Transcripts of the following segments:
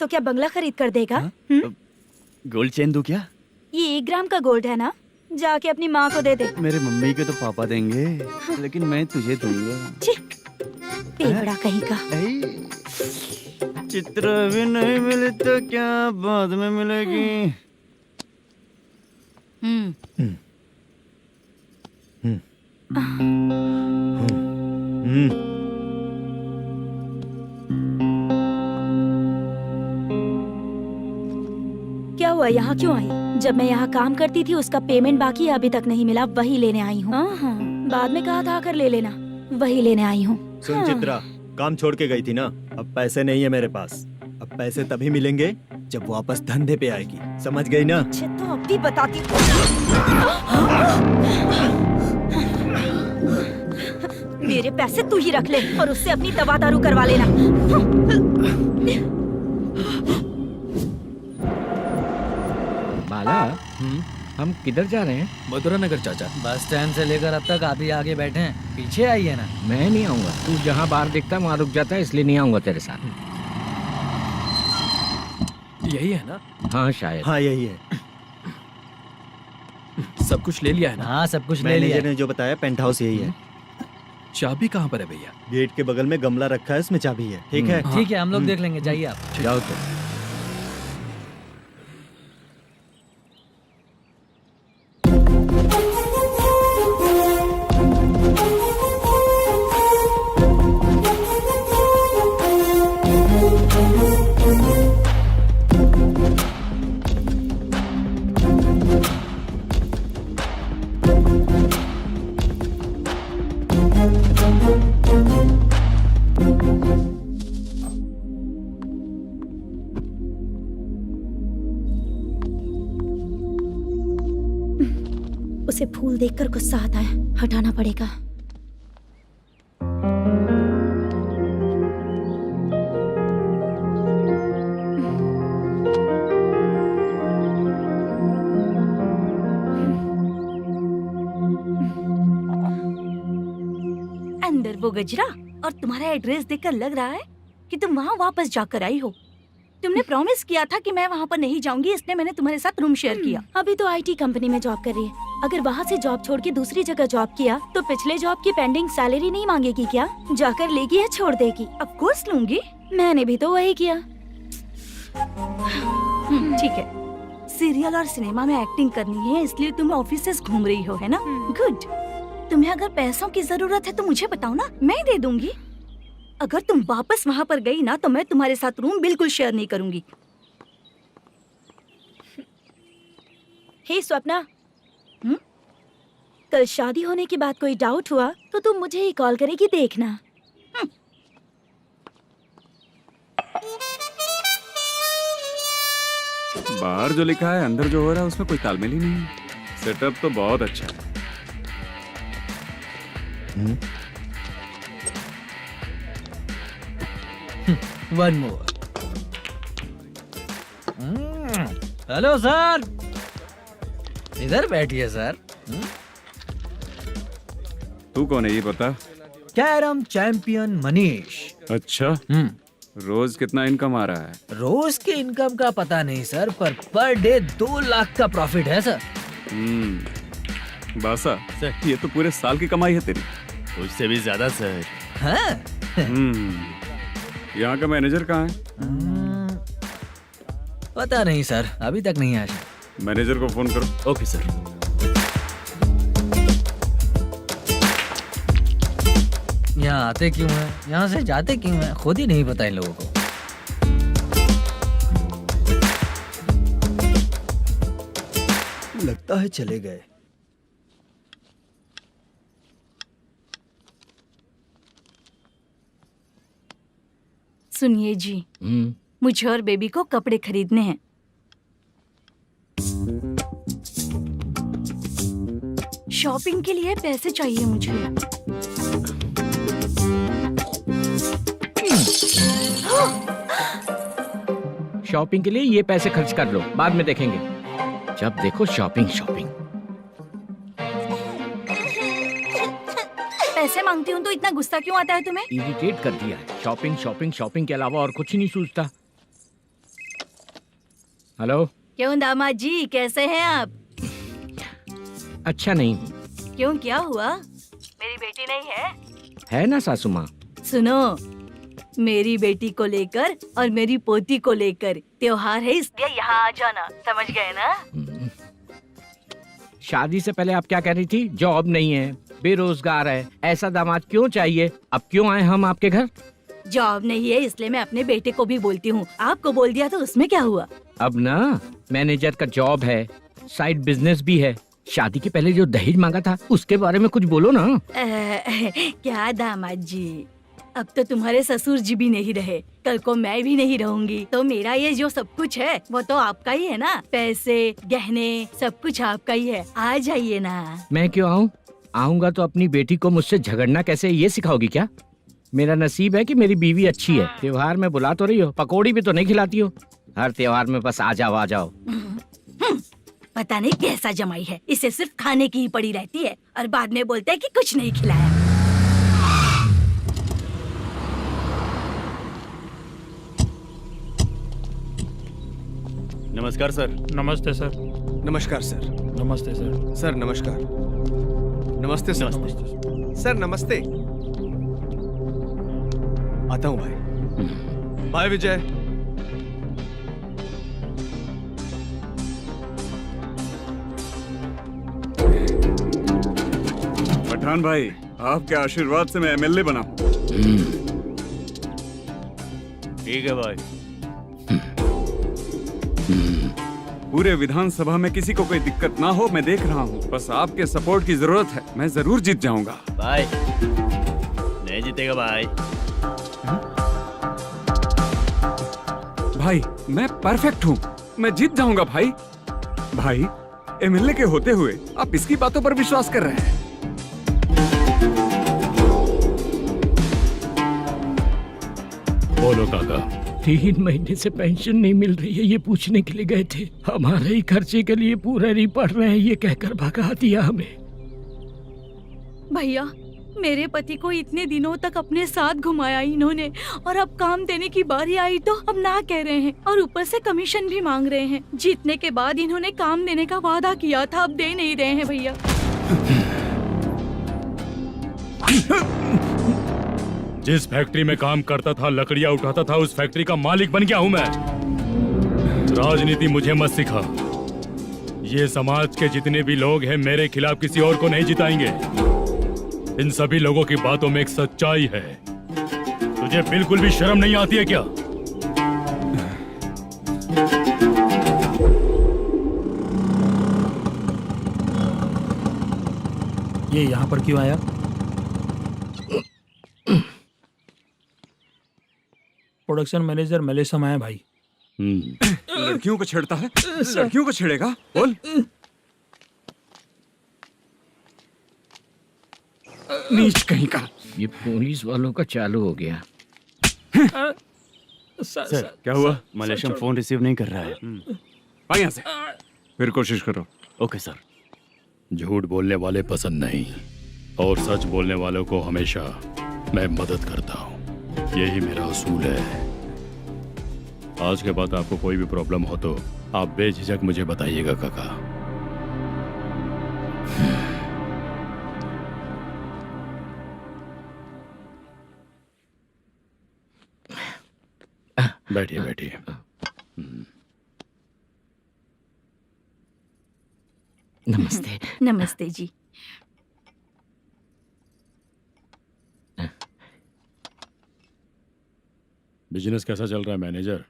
तो क्या बंगला खरीद कर देगा? गोल्ड चेन दूं क्या? ये 1 ग्राम का गोल्ड है ना, जाके अपनी माँ को दे दे। मेरे मम्मी के तो पापा देंगे, लेकिन मैं तुझे दूंगा। पेवड़ा कहीं का। चित्र भी नहीं मिली तो क्या बाद में मिलेगी। क्या हुआ, यहाँ क्यों आई? जब मैं यहाँ काम करती थी उसका पेमेंट बाकी अभी तक नहीं मिला, वही लेने आई हूँ। बाद में कहा था आकर ले लेना, वही लेने आई हूँ। सुन चित्रा, काम छोड़ के गई थी ना, अब पैसे नहीं है मेरे पास। अब पैसे तभी मिलेंगे जब वापस धंधे पे आएगी, समझ गई ना? अच्छा तो अब भी बताती। मेरे पैसे तू ही रख ले और उससे अपनी दवा दारू करवा लेना। बाला, हम किधर जा रहे हैं? मथुरा नगर चाचा। बस स्टैंड से लेकर अब तक आप ही आगे बैठे हैं, पीछे आइए ना। मैं नहीं आऊंगा, तू जहाँ बाहर दिखता वहाँ रुक जाता है, इसलिए नहीं आऊंगा तेरे साथ। यही है ना? हाँ शायद। हाँ यही है। सब कुछ ले लिया है ना? हाँ सब कुछ ले लिया। मैनेजर ने जो बताया पेंट हाउस यही है। चाबी कहाँ पर है भैया? गेट के बगल में गमला रखा है, उसमें चाबी है। ठीक है? ठीक है, हम लोग देख लेंगे, जाइए आप। जाओ तो। उसे फूल देखकर गुस्सा आता है, हटाना पड़ेगा। अंदर वो गजरा और तुम्हारा एड्रेस देखकर लग रहा है कि तुम वहाँ वापस जाकर आई हो। तुमने प्रॉमिस किया था कि मैं वहाँ पर नहीं जाऊंगी, इसलिए मैंने तुम्हारे साथ रूम शेयर किया। अभी तो आईटी कंपनी में जॉब कर रही है, अगर वहाँ से जॉब छोड़ के दूसरी जगह जॉब किया तो पिछले जॉब की पेंडिंग सैलरी नहीं मांगेगी क्या? जाकर लेगी या छोड़ देगी? ऑफ कोर्स लूंगी, मैंने भी तो वही किया। ठीक है, सीरियल और सिनेमा में एक्टिंग करनी है, इसलिए तुम ऑफिसेस घूम रही हो, है ना? गुड। तुम्हें अगर पैसों की जरूरत है तो मुझे बताओ ना, मैं दे दूंगी। अगर तुम वापस वहाँ पर गई ना तो मैं तुम्हारे साथ रूम बिल्कुल शेयर नहीं करूंगी। हे स्वप्ना, कल शादी होने की बात कोई डाउट हुआ तो तुम मुझे ही कॉल करेगी, देखना। बाहर जो लिखा है अंदर जो हो रहा है उसमें कोई तालमेल ही नहीं है। सेटअप तो बहुत अच्छा है। One more. हेलो सर, इधर बैठिए सर। तू कौन है ये बता? Carrom champion Manish. अच्छा, रोज कितना इनकम आ रहा है? रोज के इनकम का पता नहीं सर, पर डे 2 लाख का प्रॉफिट है सर। बासा सर, ये तो पूरे साल की कमाई है तेरी। उससे भी ज्यादा सर। हाँ? यहाँ का मैनेजर कहाँ है? पता नहीं सर, अभी तक नहीं आया। मैनेजर को फोन करो। Okay sir. यहाँ आते क्यों हैं, यहाँ से जाते क्यों हैं, खुद ही नहीं पता इन लोगों को। लगता है चले गए। सुनिए जी, मुझे और बेबी को कपड़े खरीदने हैं। शॉपिंग के लिए पैसे चाहिए मुझे। शॉपिंग के लिए ये पैसे खर्च कर लो, बाद में देखेंगे। जब देखो शॉपिंग शॉपिंग। पैसे मांगती हूँ तो इतना गुस्सा क्यों आता है तुम्हें? इरिटेट कर दिया है। शॉपिंग शॉपिंग शॉपिंग के अलावा और कुछ नहीं सूझता। हेलो। क्यों दामाद जी, कैसे हैं आप? अच्छा नहीं क्यों, क्या हुआ? मेरी बेटी नहीं है? है ना सासू माँ। सुनो, मेरी बेटी को लेकर और मेरी पोती को लेकर त्योहार है, इसलिए यहाँ आ जाना, समझ गए ना? शादी से पहले आप क्या कह रही थी? जॉब नहीं है, बेरोजगार है, ऐसा दामाद क्यों चाहिए? अब क्यों आए हम आपके घर? जॉब नहीं है इसलिए मैं अपने बेटे को भी बोलती हूँ, आपको बोल दिया तो उसमें क्या हुआ? अब ना मैनेजर का जॉब है, साइड बिजनेस भी है। शादी के पहले जो दहेज मांगा था उसके बारे में कुछ बोलो ना। क्या दामाद जी, अब तो तुम्हारे ससुर जी भी नहीं रहे, कल को मैं भी नहीं रहूंगी, तो मेरा ये जो सब कुछ है वो तो आपका ही है ना। पैसे, गहने, सब कुछ आपका ही है। आ जाइए ना। मैं क्यों आऊँ? आऊंगा तो अपनी बेटी को मुझसे झगड़ना कैसे ये सिखाओगी क्या? मेरा नसीब है कि मेरी बीवी अच्छी है। त्योहार में बुला तो रही हो, पकौड़ी भी तो नहीं खिलाती हो। हर त्योहार में बस आ जाओ आ जाओ। पता नहीं कैसा जमाई है, इसे सिर्फ खाने की ही पड़ी रहती है और बाद में बोलते हैं कि कुछ नहीं खिलाया। नमस्कार सर। नमस्ते सर। नमस्कार सर। नमस्ते सर। सर नमस्कार। नमस्ते सर। सर नमस्ते। आता हूँ भाई। बाय विजय। पठान भाई, आपके आशीर्वाद से मैं एमएलए बना हूँ। ठीक है भाई। पूरे विधानसभा में किसी को कोई दिक्कत ना हो, मैं देख रहा हूँ। बस आपके सपोर्ट की जरूरत है, मैं जरूर जीत जाऊंगा। भाई नहीं जीतेगा भाई। भाई मैं परफेक्ट हूँ, मैं जीत जाऊंगा भाई। भाई एमएलए के होते हुए आप इसकी बातों पर विश्वास कर रहे हैं। बोलो काका। 3 महीने से पेंशन नहीं मिल रही है, ये पूछने के लिए गए थे। हमारे ही खर्चे के लिए पूरा नहीं पड़ रहे हैं, ये कहकर भगा दिया हमें। भैया, मेरे पति को इतने दिनों तक अपने साथ घुमाया इन्होंने, और अब काम देने की बारी आई तो अब ना कह रहे हैं, और ऊपर से कमीशन भी मांग रहे हैं। जीतने के बाद इन्होंने काम देने का वादा किया था, अब दे नहीं रहे हैं भैया। जिस फैक्ट्री में काम करता था, लकड़ियां उठाता था, उस फैक्ट्री का मालिक बन गया हूं मैं। राजनीति मुझे मत सिखा। ये समाज के जितने भी लोग हैं मेरे खिलाफ किसी और को नहीं जिताएंगे। इन सभी लोगों की बातों में एक सच्चाई है। तुझे बिल्कुल भी शर्म नहीं आती है क्या? ये यहाँ पर क्यों आया? प्रोडक्शन मैनेजर मलेशम आया भाई। लड़कियों को छेड़ता है, लड़कियों को छेड़ेगा? बोल। नीच कहीं का। ये पुलिस वालों का चालू हो गया। सर क्या हुआ? मलेशियन फोन रिसीव नहीं कर रहा है। आ यहाँ से। फिर कोशिश करो। Okay sir. झूठ बोलने वाले पसंद नहीं, और सच बोलने वालों को हमेशा मैं मदद करता हूँ। यही मेरा असूल है। आज के बाद आपको कोई भी प्रॉब्लम हो तो आप बेझिझक मुझे बताइएगा काका। बैठिए बैठिए। नमस्ते। नमस्ते जी। बिजनेस कैसा चल रहा है मैनेजर?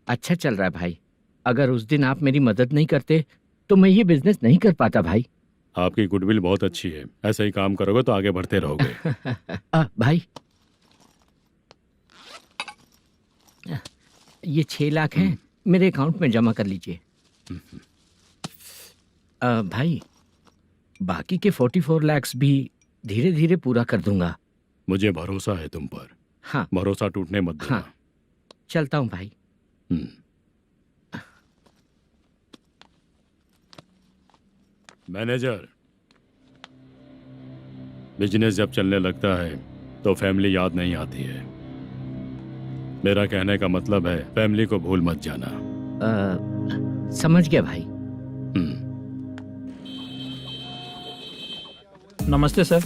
अच्छा चल रहा है भाई। अगर उस दिन आप मेरी मदद नहीं करते तो मैं ये बिजनेस नहीं कर पाता भाई। आपकी गुडविल बहुत अच्छी है, ऐसा ही काम करोगे तो आगे बढ़ते रहोगे। भाई ये 6 लाख हैं, मेरे अकाउंट में जमा कर लीजिए। भाई बाकी के 44 लाख भी धीरे धीरे पूरा कर दूंगा। मुझे भरोसा है तुम पर। हाँ भरोसा टूटने मत देना। हाँ चलता हूँ भाई। मैनेजर, बिजनेस जब चलने लगता है तो फैमिली याद नहीं आती है। मेरा कहने का मतलब है फैमिली को भूल मत जाना। समझ गया भाई। नमस्ते सर।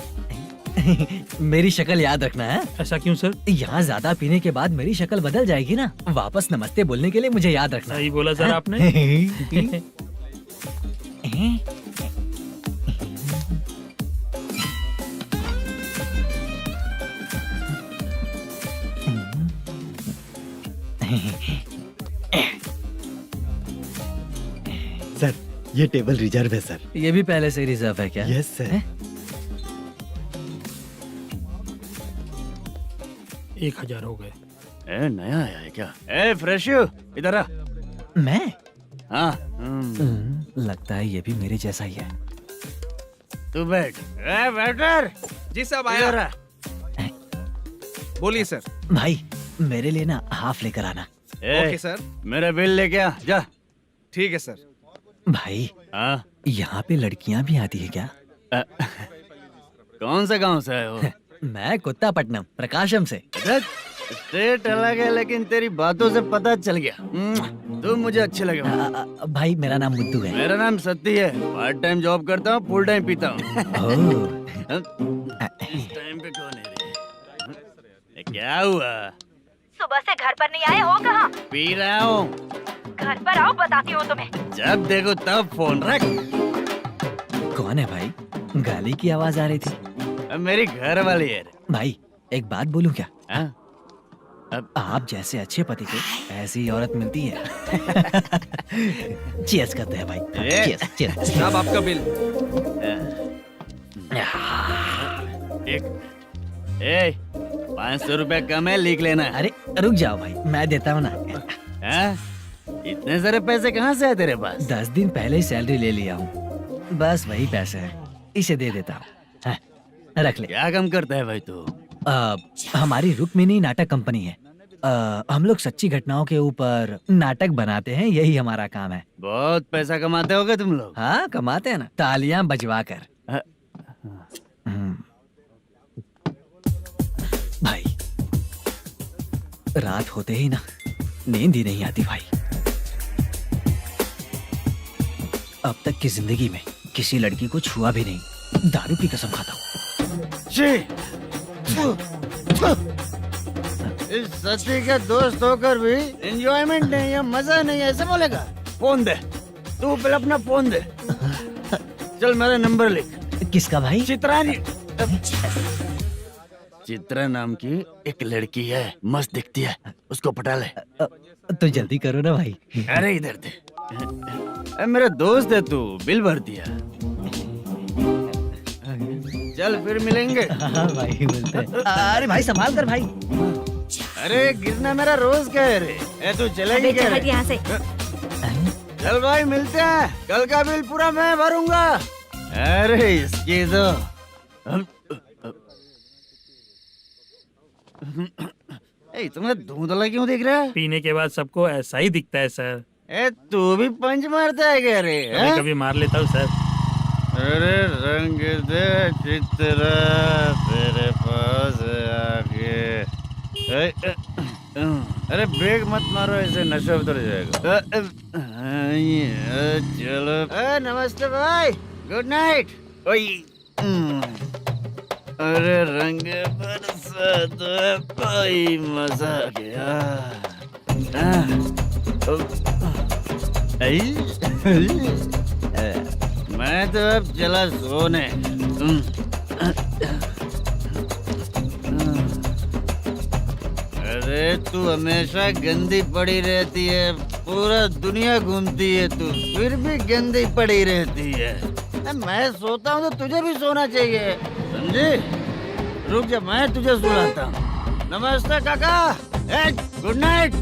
मेरी शक्ल याद रखना है। ऐसा क्यों सर? यहाँ ज्यादा पीने के बाद मेरी शक्ल बदल जाएगी ना, वापस नमस्ते बोलने के लिए मुझे याद रखना। सही बोला सर आपने। सर ये टेबल रिजर्व है सर। ये भी पहले से रिजर्व है क्या? Yes sir. 1000 हो गए। ए नया आया है क्या? ए फ्रेश इधर आ। मैं? हाँ लगता है ये भी मेरे जैसा ही है। तू बैठ। ए वेटर जी साहब इधर आया। आ। बोलिए सर। भाई मेरे लिए ना हाफ लेकर आना। ए, ओके सर। मेरा बिल लेके आ जा। ठीक है सर। भाई हाँ यहाँ पे लड़कियाँ भी आती है क्या? कौन सा गांव से आए हो? मैं कुत्तापट्टनम प्रकाशम से। स्टेट अलग है लेकिन तेरी बातों से पता चल गया। तुम मुझे अच्छे लगे हो। भाई मेरा नाम मुद्दू है। मेरा नाम सत्ती है। पार्ट टाइम जॉब करता हूँ, फुल टाइम पीता हूँ। इस टाइम पे कौन है रे? ये क्या हुआ? सुबह से घर पर नहीं आए हो? कहाँ? पी रहा हूँ। घर पर आओ, बताती हूँ तुम्हें। जब देखो तब फोन रख। कौन है भाई? गाली की आवाज आ रही थी। अब मेरी घर वाली है। भाई एक बात बोलूं क्या? हाँ? आप जैसे अच्छे पति को ऐसी ही औरत मिलती है। चीयर्स करते हैं भाई। Cheers cheers. साहब आपका बिल। एक 500 रुपया कम है, लिख लेना। अरे रुक जाओ भाई, मैं देता हूँ ना। हाँ? इतने सारे पैसे कहाँ से आए तेरे पास? 10 दिन पहले ही सैलरी ले लिया हूँ, बस वही पैसे हैं, इसे दे देता हूँ। हाँ, रख ले। क्या काम करता है भाई तू? हमारी रुक्मिणी नाटक कंपनी है। हम लोग सच्ची घटनाओं के ऊपर नाटक बनाते हैं, यही हमारा काम है। बहुत पैसा कमाते होगे तुम लोग। हाँ कमाते हैं ना, तालियां बजवा कर। भाई रात होते ही ना नींद ही नहीं आती भाई। अब तक की जिंदगी में किसी लड़की को छुआ भी नहीं, दारू की कसम खाता हूँ। इस सच्ची का दोस्त होकर भी एंजॉयमेंट नहीं है, मजा नहीं है, ऐसे बोलेगा? फोन दे, तू पहले अपना फोन दे। चल मेरा नंबर लिख। किसका भाई? चित्रानी। चित्रा नाम की एक लड़की है, मस्त दिखती है, उसको पटा ले। तो जल्दी करो ना भाई। अरे इधर दे। अरे मेरा दोस्त है तू, बिल भर दिया। चल फिर मिलेंगे। हाँ भाई मिलते हैं। अरे भाई संभाल कर भाई। अरे गिरना मेरा रोज का है रे। ए तू चलेगी क्या रे? यहाँ से। चल भाई मिलते हैं, कल का बिल पूरा मैं भरूंगा। अरे इसकी तो तुम्हें धुंधला क्यों दिख रहा है? पीने के बाद सबको ऐसा ही दिखता है सर। ए तू भी पंच मारता है क्या रे? कभी कभी मार लेता हूँ सर। अरे रंग दे चित्रा तेरे पास आके। अरे ब्रेक मत मारो, ऐसे नशा उतर जाएगा। चलो। नमस्ते भाई, गुड नाइट। अरे रंग बरसात भाई, मजा आ गया। मैं तो अब चला सोने। अरे तू हमेशा गंदी पड़ी रहती है, पूरा दुनिया घूमती है तू, फिर भी गंदी पड़ी रहती है। मैं सोता हूँ तो तुझे भी सोना चाहिए, समझे? रुक जा, मैं तुझे सुलाता हूँ। नमस्ते काका, गुड नाइट।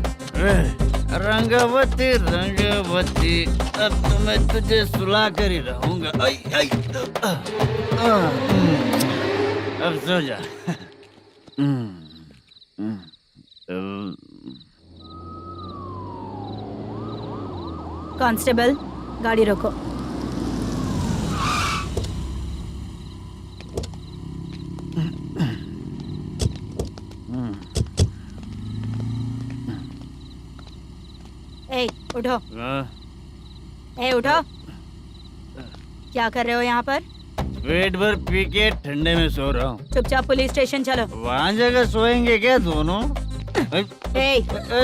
रंगवती रंगवती, अब तो मैं तुझे सुला कर ही रहूंगा। अब सो जा। कांस्टेबल, गाड़ी रोको। ए, उठो। ए उठो। क्या कर रहे हो यहाँ पर? पेट भर पी के ठंडे में सो रहा हूँ। चुपचाप पुलिस स्टेशन चलो। वहाँ जगह सोएंगे क्या दोनों? ए,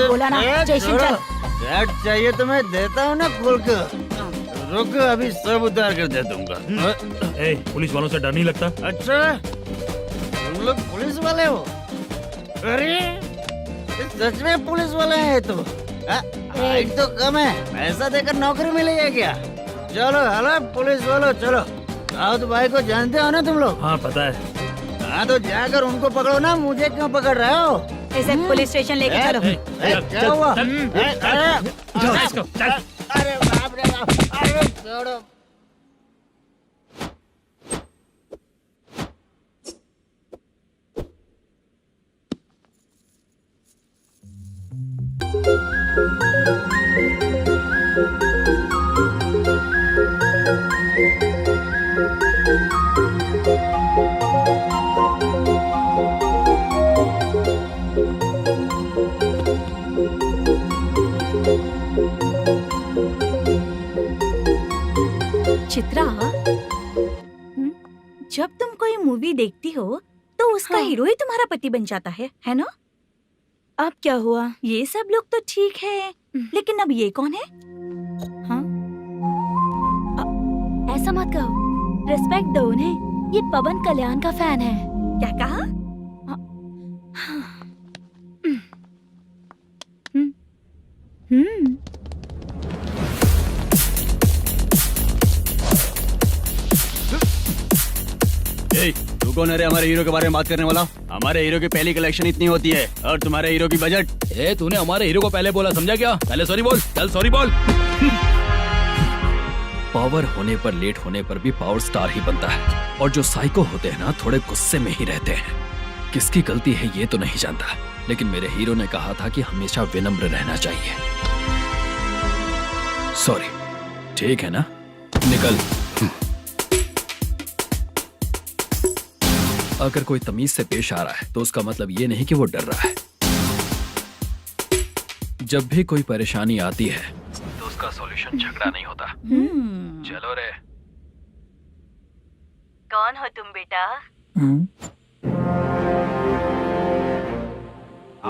बोला ना स्टेशन चल। शर्ट चाहिए तो मैं देता हूँ ना खोल कर। रुक अभी सब उतार कर दे दूंगा। ए, पुलिस वालों से डर नहीं लगता? अच्छा तुम लोग पुलिस वाले हो? अरे ये सच में पुलिस वाले हैं तो? हाइट तो कम है, पैसा देकर नौकरी मिलेगी क्या? चलो हेलो पुलिस वालों चलो। राउत भाई को जानते हो ना तुम लोग? हाँ पता है। हाँ तो जाकर उनको पकड़ो ना, मुझे क्यों पकड़ रहे हो? इसे पुलिस स्टेशन लेके चलो। क्या हुआ? चल। अरे बाप रे बाप, अरे छोड़ो। चित्रा, जब तुम कोई मूवी देखती हो तो उसका हीरो ही तुम्हारा पति बन जाता है ना? अब क्या हुआ? ये सब लोग तो ठीक है, लेकिन अब ये कौन है? हाँ? ऐसा मत कहो, रिस्पेक्ट दो उन्हें। ये पवन कल्याण का फैन है। क्या कहा? तू कौन है रे हमारे हीरो के बारे में बात करने वाला? हमारे हीरो की पहली कलेक्शन इतनी होती है और तुम्हारे हीरो की बजट। तूने हमारे हीरो को पहले बोला, समझा क्या? पहले सॉरी बोल, चल सॉरी बोल। पावर होने पर लेट होने पर भी पावर स्टार ही बनता है। और जो साइको होते हैं ना, थोड़े गुस्से में ही रहते हैं। किसकी गलती है ये तो नहीं जानता, लेकिन मेरे हीरो ने कहा था कि हमेशा विनम्र रहना चाहिए। सॉरी, ठीक है ना? निकल। अगर कोई तमीज से पेश आ रहा है तो उसका मतलब ये नहीं कि वो डर रहा है। जब भी कोई परेशानी आती है तो उसका सॉल्यूशन झगड़ा नहीं होता। चलो रे। कौन हो तुम बेटा?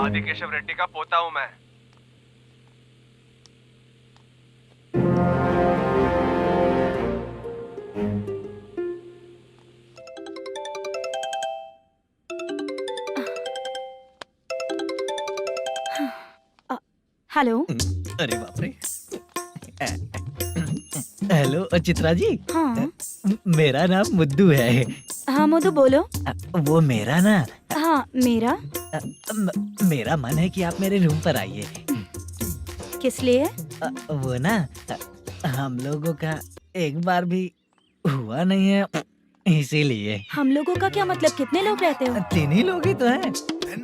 आदि केशव रेड्डी का पोता हूँ मैं। हेलो। अरे बाप रे। हेलो चित्रा जी। हाँ मेरा नाम मुद्दू है। हाँ मधु बोलो। वो मेरा ना, हाँ मेरा। मेरा मन है कि आप मेरे रूम पर आइए। किस लिए? वो ना, हम लोगों का एक बार भी हुआ नहीं है, इसीलिए। हम लोगों का क्या मतलब? कितने लोग रहते हो? 3 ही लोग ही तो हैं।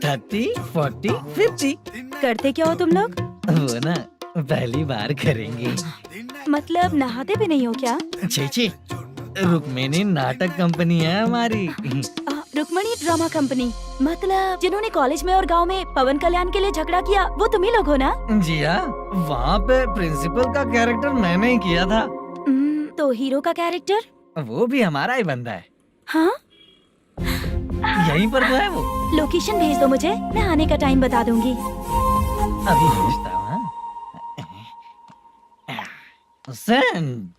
30, 40, 50। करते क्या हो तुम लोग? वो ना पहली बार करेंगे। मतलब नहाते भी नहीं हो क्या? छी, रुक्मिणी नाटक कंपनी है हमारी। Rukmini drama company? मतलब जिन्होंने कॉलेज में और गांव में पवन कल्याण के लिए झगड़ा किया, वो तुम ही लोग हो ना? जी हाँ, वहाँ पे प्रिंसिपल का कैरेक्टर मैंने ही किया था। तो हीरो का कैरेक्टर? वो भी हमारा ही बंदा है। हाँ? यहीं पर तो है वो। लोकेशन भेज दो मुझे, मैं आने का टाइम बता दूंगी। अभी भेजता हूँ।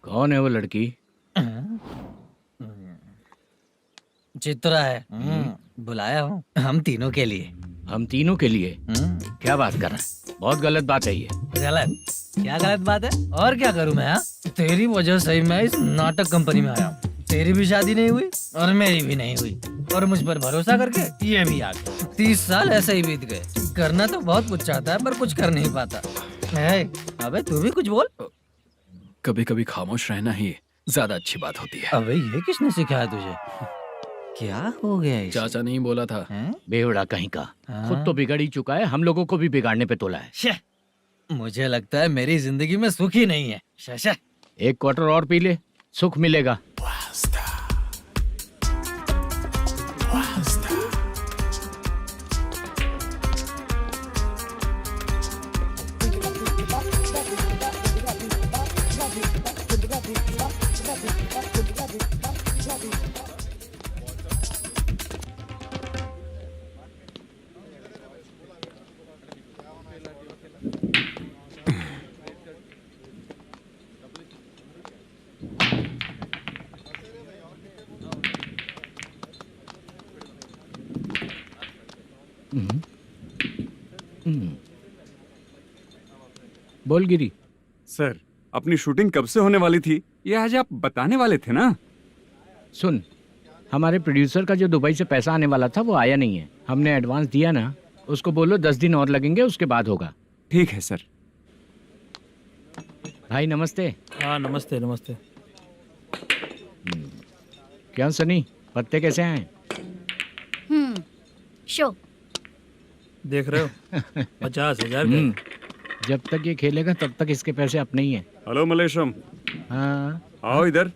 कौन है वो लड़की? चित्रा है। बुलाया हूँ हम तीनों के लिए। हम तीनों के लिए? क्या बात कर रहा है? बहुत गलत बात है ये। गलत? क्या गलत बात है? और क्या करूँ मैं? तेरी वजह से ही मैं इस नाटक कंपनी में आया हूँ। तेरी भी शादी नहीं हुई और मेरी भी नहीं हुई, और मुझ पर भरोसा करके ये भी आ गया। 30 साल ऐसे ही बीत गए। करना तो बहुत कुछ चाहता है पर कुछ कर नहीं पाता। अबे तू भी कुछ बोल। कभी कभी खामोश रहना ही ज्यादा अच्छी बात होती है। अबे ये किसने सिखाया तुझे? क्या हो गया इसे? चाचा नहीं बोला था? बेवड़ा कहीं का। खुद तो बिगड़ ही चुका है, हम लोगों को भी बिगाड़ने पे तोला है। मुझे लगता है मेरी जिंदगी में सुख ही नहीं है। शशा, 1 क्वार्टर और पी ले, सुख मिलेगा। बोल गिरी। सर, अपनी शूटिंग कब से होने वाली थी ये आज आप बताने वाले थे ना? सुन, हमारे प्रोड्यूसर का जो दुबई से पैसा आने वाला था वो आया नहीं है। हमने एडवांस दिया ना, उसको बोलो 10 दिन और लगेंगे, उसके बाद होगा। ठीक है सर। भाई नमस्ते। हाँ नमस्ते नमस्ते। क्या सनी, पत्ते कैसे आए? शो देख रहे हो 50,000 का। जब तक ये खेलेगा तब तक इसके पैसे अपने ही हैं। हेलो मलेशम, हाँ आओ इधर।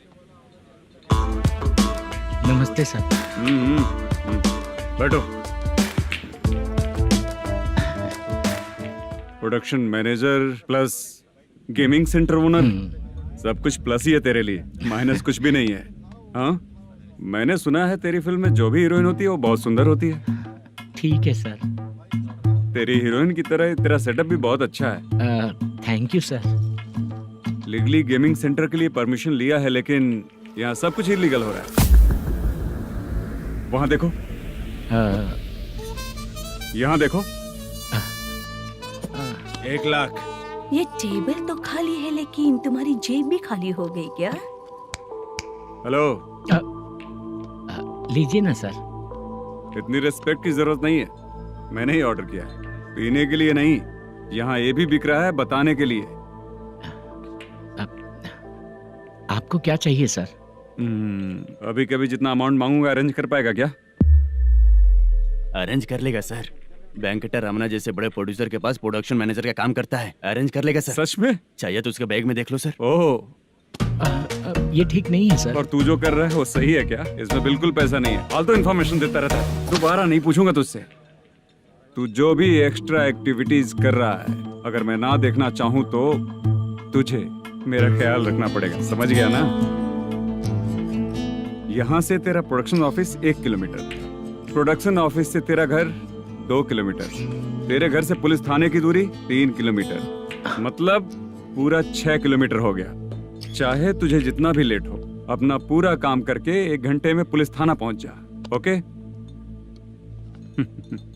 नमस्ते सर। बैठो। Production manager plus gaming centre owner, सब कुछ प्लस ही है तेरे लिए, माइनस कुछ भी नहीं है। हाँ, मैंने सुना है तेरी फिल्म में जो भी हीरोइन होती है वो बहुत सुंदर होती है। ठीक है सर। तेरी हीरोइन की तरह तेरा सेटअप भी बहुत अच्छा है। Thank you sir. Legally gaming centre के लिए परमिशन लिया है, लेकिन यहाँ सब कुछ इलीगल हो रहा है। वहाँ देखो, यहाँ देखो। 1 लाख। ये टेबल तो खाली है लेकिन तुम्हारी जेब भी खाली हो गई क्या? हेलो, लीजिए ना सर। इतनी रिस्पेक्ट की जरूरत नहीं है, मैंने ही ऑर्डर किया है, पीने के लिए नहीं। यहाँ ये भी बिक रहा है बताने के लिए। आपको क्या चाहिए सर? अभी कभी जितना अमाउंट मांगूंगा अरेंज कर पाएगा क्या? अरेंज कर लेगा सर। वेंकटर रमना जैसे बड़े प्रोड्यूसर के पास प्रोडक्शन मैनेजर का काम करता है, अरेंज कर लेगा सर। सच में? चाहिए तो उसके बैग में देख लो सर। ओह, ये ठीक नहीं है सर। और तू जो कर रहा है वो सही है क्या? इसमें बिल्कुल पैसा नहीं है, फालतू इन्फॉर्मेशन देता रहता है। दोबारा नहीं पूछूंगा तुझसे। तू जो भी एक्स्ट्रा एक्टिविटीज कर रहा है, अगर मैं ना देखना चाहूँ तो तुझे मेरा ख्याल रखना पड़ेगा, समझ गया ना? यहाँ से तेरा production office 1 kilometre, production office से तेरा घर 2 किलोमीटर, तेरे घर से पुलिस थाने की दूरी 3 किलोमीटर, मतलब पूरा 6 किलोमीटर हो गया। चाहे तुझे जितना भी लेट हो, अपना पूरा काम करके 1 घंटे में पुलिस थाना पहुंच जा, ओके?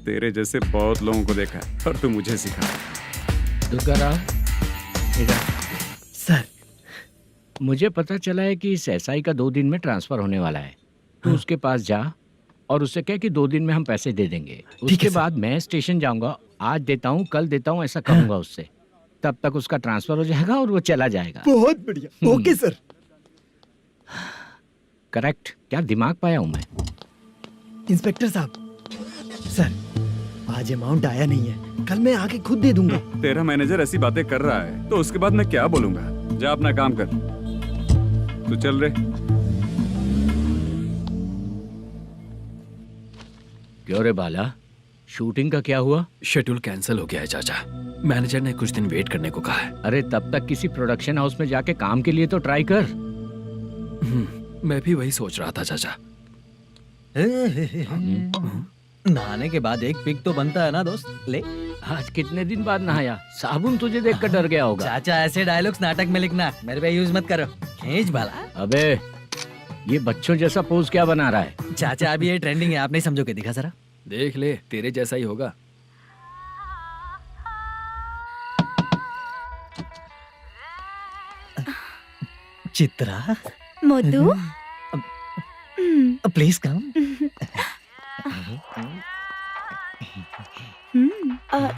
तेरे जैसे बहुत लोगों को देखा है और तू मुझे सिखा। सर, मुझे पता चला है कि इस एसआई का 2 दिन में ट्रांसफर होने वाला है। तो उसके पास जा और उससे कह कि 2 दिन में हम पैसे दे देंगे। उसके बाद मैं स्टेशन जाऊंगा, आज देता हूँ कल देता हूँ ऐसा कहूंगा उससे। तब तक उसका ट्रांसफर हो जाएगा और वो चला जाएगा। बहुत बढ़िया। Okay sir. करेक्ट। क्या दिमाग पाया हूँ मैं। इंस्पेक्टर साहब, सर आज अमाउंट आया नहीं है, कल मैं आके खुद दे दूंगा। तेरा मैनेजर ऐसी बातें कर रहा है तो उसके बाद मैं क्या बोलूंगा? जा अपना काम कर। तू चल रे। क्यों रे बाला, शूटिंग का क्या हुआ? शेड्यूल कैंसिल हो गया है चाचा, मैनेजर ने कुछ दिन वेट करने को कहा है। अरे तब तक किसी प्रोडक्शन हाउस में जाके काम के लिए तो ट्राई कर। मैं भी वही सोच रहा था चाचा। नहाने के बाद एक पिक तो बनता है ना दोस्त। ले, आज कितने दिन बाद नहाया? साबुन तुझे देखकर डर गया होगा। चाचा ऐसे डायलॉग्स नाटक में लिखना, मेरे पे यूज मत करो। खींच बाला। अबे ये बच्चों जैसा पोज क्या बना रहा है? चाचा अभी ये ट्रेंडिंग है, आप नहीं समझोगे, दिखा जरा। देख ले, तेरे जैसा ही होगा। Chitra, Modu, please come.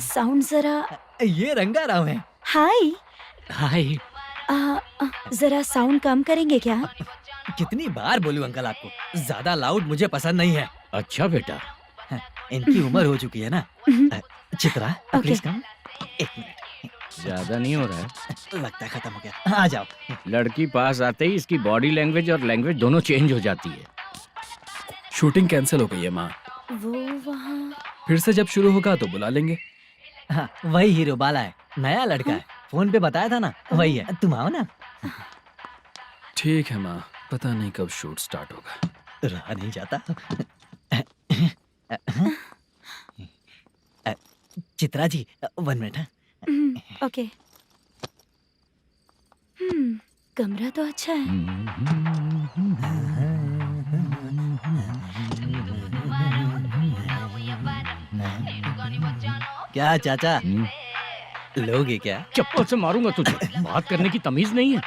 Sound जरा। ये रंगाराव है। हाय। हाय। जरा साउंड कम करेंगे क्या? कितनी बार बोलूं अंकल आपको, ज्यादा लाउड मुझे पसंद नहीं है। अच्छा बेटा, इनकी उम्र हो चुकी है ना। Chitra, please come. 1 मिनट। ज्यादा नहीं हो रहा है? लगता है खत्म हो गया। आ जाओ। लड़की पास आते ही इसकी बॉडी लैंग्वेज और लैंग्वेज दोनों चेंज हो जाती है। शूटिंग कैंसिल हो गई है माँ, वो वहाँ। फिर से जब शुरू होगा तो बुला लेंगे। हाँ, वही हीरो बाला है, नया लड़का है, फोन पे बताया था ना, वही है। तुम आओ ना। ठीक है माँ, पता नहीं कब शूट स्टार्ट होगा। रहा नहीं जाता। चित्रा जी 1 मिनट। ओके। कमरा तो अच्छा है। क्या चाचा, लोगे क्या? चप्पल से मारूंगा तुझे। बात करने की तमीज नहीं है।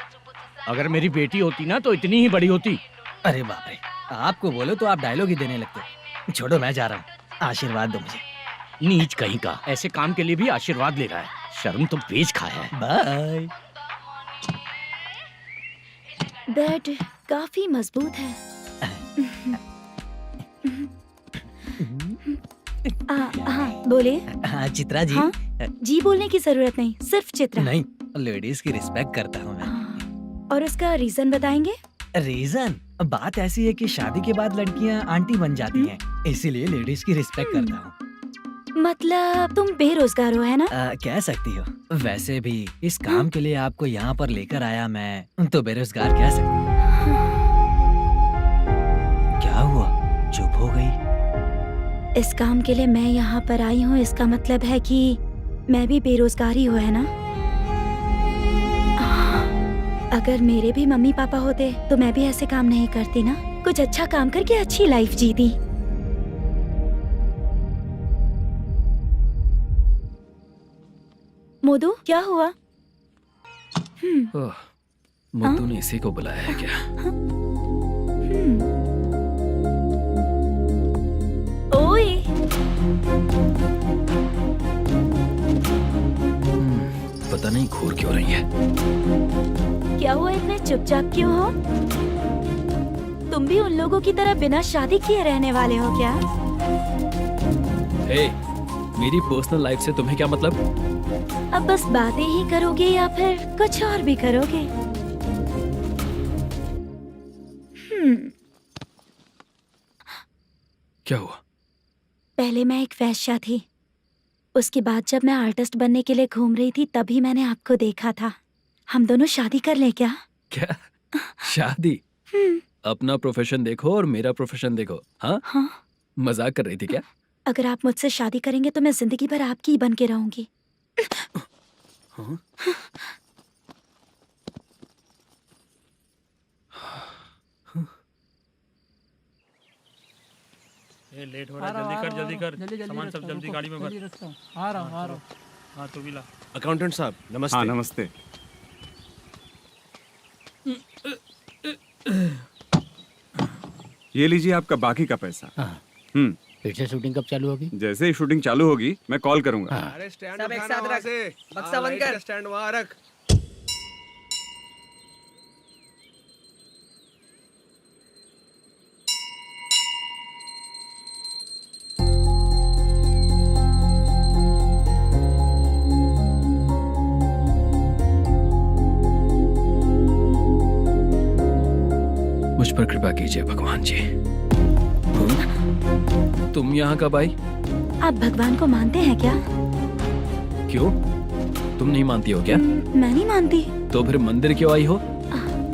अगर मेरी बेटी होती ना तो इतनी ही बड़ी होती। अरे बाप रे, आपको बोलो तो आप डायलॉग ही देने लगते। छोड़ो, मैं जा रहा हूँ, आशीर्वाद दो मुझे। नीच कहीं का, ऐसे काम के लिए भी आशीर्वाद ले रहा है। शर्म तो पेच खाया है। बाय। बेड काफी मजबूत है। हाँ बोले। हाँ चित्रा जी। हाँ? जी बोलने की जरूरत नहीं, सिर्फ चित्रा। नहीं, लेडीज की रिस्पेक्ट करता हूँ मैं। और उसका रीजन बताएंगे? रीजन? बात ऐसी है कि शादी के बाद लड़कियाँ आंटी बन जाती हैं, इसीलिए लेडीज की रिस्पेक्ट करता हूँ। मतलब तुम बेरोजगार हो, है ना? कह सकती हो। वैसे भी इस काम के लिए आपको यहाँ पर लेकर आया मैं, तो बेरोजगार कह सकती हूँ। क्या हुआ, चुप हो गई? इस काम के लिए मैं यहाँ पर आई हूँ, इसका मतलब है कि मैं भी बेरोजगार ही हूँ, है ना? अगर मेरे भी मम्मी पापा होते तो मैं भी ऐसे काम नहीं करती ना। कुछ अच्छा काम करके अच्छी लाइफ जीती। मोदू, क्या हुआ? मुद्दू ने इसी को बुलाया है क्या? ओए, पता नहीं घूर क्यों रही है। क्या हुआ, इतने चुपचाप क्यों हो? तुम भी उन लोगों की तरह बिना शादी किए रहने वाले हो क्या? हे, मेरी पर्सनल लाइफ से तुम्हें क्या मतलब? अब बस बातें ही करोगे या फिर कुछ और भी करोगे? क्या हुआ? पहले मैं एक वेश्या थी, उसके बाद जब मैं आर्टिस्ट बनने के लिए घूम रही थी तभी मैंने आपको देखा था। हम दोनों शादी कर ले क्या? क्या शादी? अपना प्रोफेशन देखो और मेरा प्रोफेशन देखो। हाँ? हाँ। मजाक कर रही थी क्या? अगर आप मुझसे शादी करेंगे तो मैं जिंदगी भर आपकी ही बन के रहूंगी। हाँ? ये लेट हो रहा है, जल्दी कर। सामान सब जल्दी गाड़ी में भर। आ रहा हूँ। हाँ तू भी ला। अकाउंटेंट साहब नमस्ते। हाँ नमस्ते। ये लीजिए आपका बाकी का पैसा। फिर से शूटिंग कब चालू होगी? जैसे ही शूटिंग चालू होगी मैं कॉल करूंगा। अरे स्टैंड सब एक साथ रख, बक्सा बंद कर। स्टैंड वहाँ रख। मुझ पर कृपा कीजिए भगवान जी। तुम यहाँ कब आई? आप भगवान को मानते हैं क्या? क्यों? तुम नहीं मानती हो क्या? मैं नहीं मानती। तो फिर मंदिर क्यों आई हो?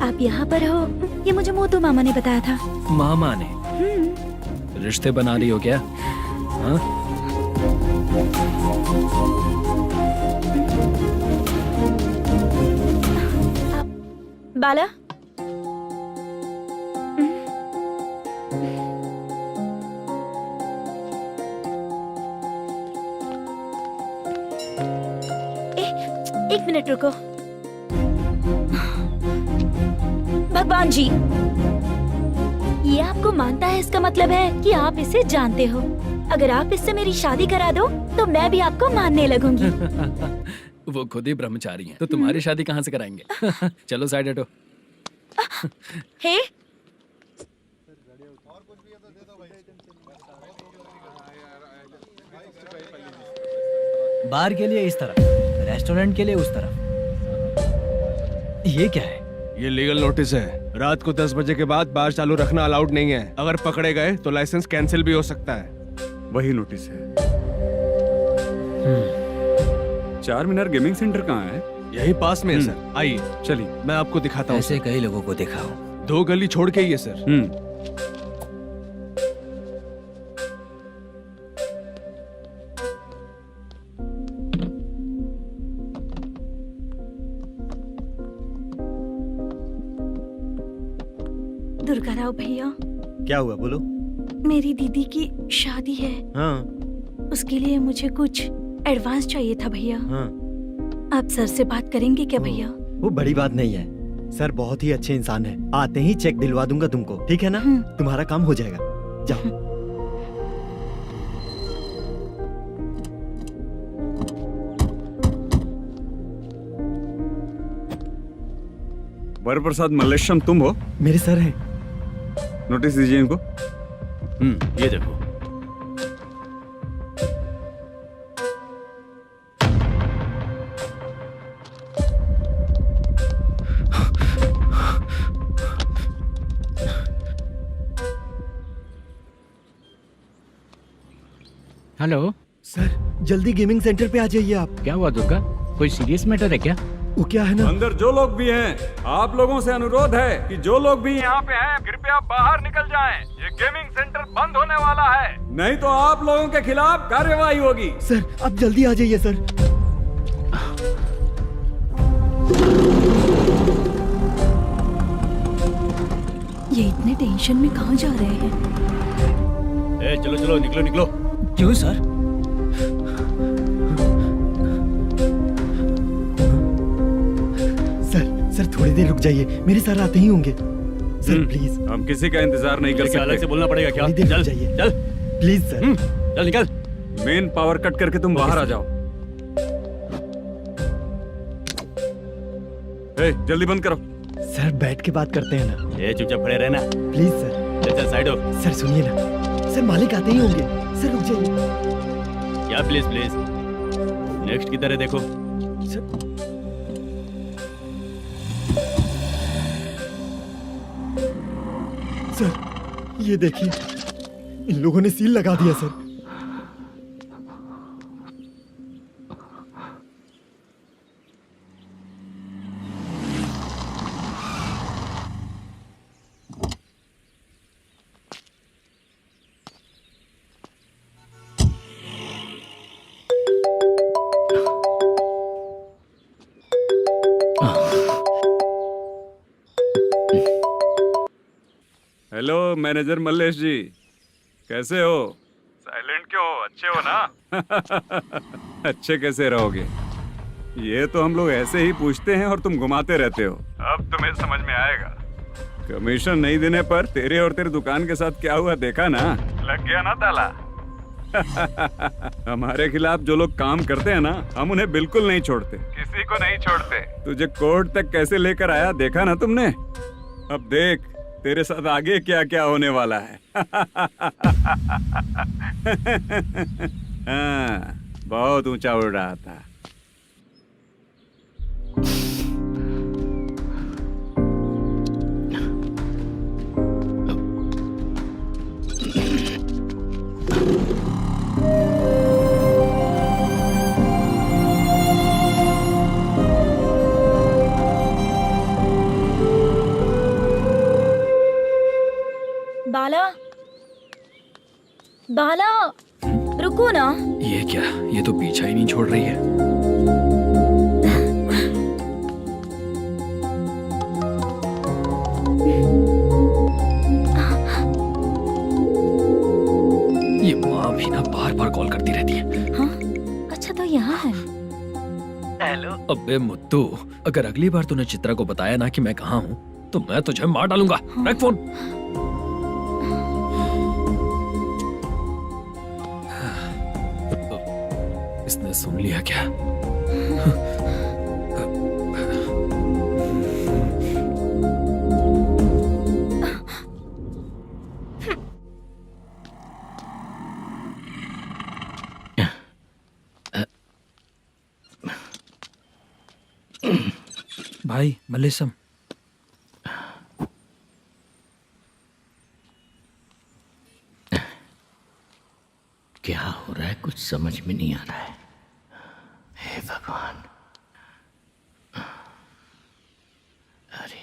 आप यहाँ पर हो ये मुझे मोदू मामा ने बताया था। मामा ने? रिश्ते बना रही हो क्या? हाँ? बाला, एक मिनट रुको। भगवान जी, ये आपको मानता है, इसका मतलब है कि आप इसे जानते हो। अगर आप इससे मेरी शादी करा दो तो मैं भी आपको मानने लगूंगी। वो खुद ही ब्रह्मचारी हैं, तो तुम्हारी शादी कहाँ से कराएंगे? चलो साइड हटो। हे, बार के लिए इस तरफ, रेस्टोरेंट के लिए उस तरफ। ये क्या है? ये लीगल नोटिस है। रात को 10 बजे के बाद बार चालू रखना अलाउड नहीं है। अगर पकड़े गए तो लाइसेंस कैंसिल भी हो सकता है। वही नोटिस है। चार मीनार गेमिंग सेंटर कहाँ है? यही पास में है सर, आइए चलिए। मैं आपको दिखाता हूँ। ऐसे कई लोगों को देखा हूँ। 2 गली छोड़ के ही है सर। दुर्गा राव भैया, क्या हुआ बोलो। मेरी दीदी की शादी है, हाँ उसके लिए मुझे कुछ एडवांस चाहिए था भैया। हाँ आप सर से बात करेंगे क्या भैया? वो बड़ी बात नहीं है, सर बहुत ही अच्छे इंसान है। आते ही चेक दिलवा दूंगा तुमको, ठीक है ना? तुम्हारा काम हो जाएगा, जाओ। वरप्रसाद मल्लेश्वरम तुम हो? मेरे सर हैं। नोटिस दीजिए इनको। ये देखो। हेलो सर जल्दी गेमिंग सेंटर पे आ जाइए आप। क्या हुआ दुर्गा, कोई सीरियस मैटर है क्या? वो क्या है ना, अंदर जो लोग भी हैं, आप लोगों से अनुरोध है कि जो लोग भी यहाँ पे हैं कृपया बाहर निकल जाएं। ये गेमिंग सेंटर बंद होने वाला है, नहीं तो आप लोगों के खिलाफ कार्यवाही होगी। सर आप जल्दी आ जाइए सर। ये इतने टेंशन में कहाँ जा रहे हैं? चलो चलो निकलो निकलो। क्यों सर? सर थोड़ी देर रुक जाइए, मेरे सर आते ही होंगे। Sir please. हम किसी का इंतजार नहीं कर सकते। अलग से बोलना पड़ेगा क्या? थोड़ी देर चल रुक जाइए चल प्लीज सर। चल निकल। मेन पावर कट करके तुम बाहर आ जाओ। जल्दी बंद करो। सर बैठ के बात करते हैं ना। चुपचाप खड़े रहना। Please sir. चल चल साइड हो। सर सुनिए ना, सर मालिक आते ही होंगे। सर रुक जाइए। क्या प्लीज प्लीज? नेक्स्ट की तरह देखो। सर ये देखिए, इन लोगों ने सील लगा दिया सर। हेलो मैनेजर मल्लेश जी, कैसे हो? साइलेंट क्यों हो? अच्छे हो ना? अच्छे कैसे रहोगे? ये तो हम लोग ऐसे ही पूछते हैं और तुम घुमाते रहते हो। अब तुम्हें समझ में आएगा। कमीशन नहीं देने पर तेरे और तेरी दुकान के साथ क्या हुआ देखा ना? लग गया ना ताला। हमारे खिलाफ जो लोग काम करते हैं ना, हम उन्हें बिल्कुल नहीं छोड़ते, किसी को नहीं छोड़ते। तुझे कोर्ट तक कैसे लेकर आया देखा ना तुमने? अब देख तेरे साथ आगे क्या क्या होने वाला है। हाँ, बहुत ऊंचा उड़ रहा था। बाला, बाला, रुको ना। ये क्या? ये तो पीछा ही नहीं छोड़ रही है। ये माँ भी ना बार बार कॉल करती रहती है। हाँ? अच्छा तो यहाँ है। हेलो। अबे मुत्तू, अगर अगली बार तूने चित्रा को बताया ना कि मैं कहाँ हूँ तो मैं तुझे मार डालूंगा। रख फोन। इसने सुन लिया क्या? भाई मल्लेशम, क्या हो रहा है कुछ समझ में नहीं आ रहा है। हे भगवान। अरे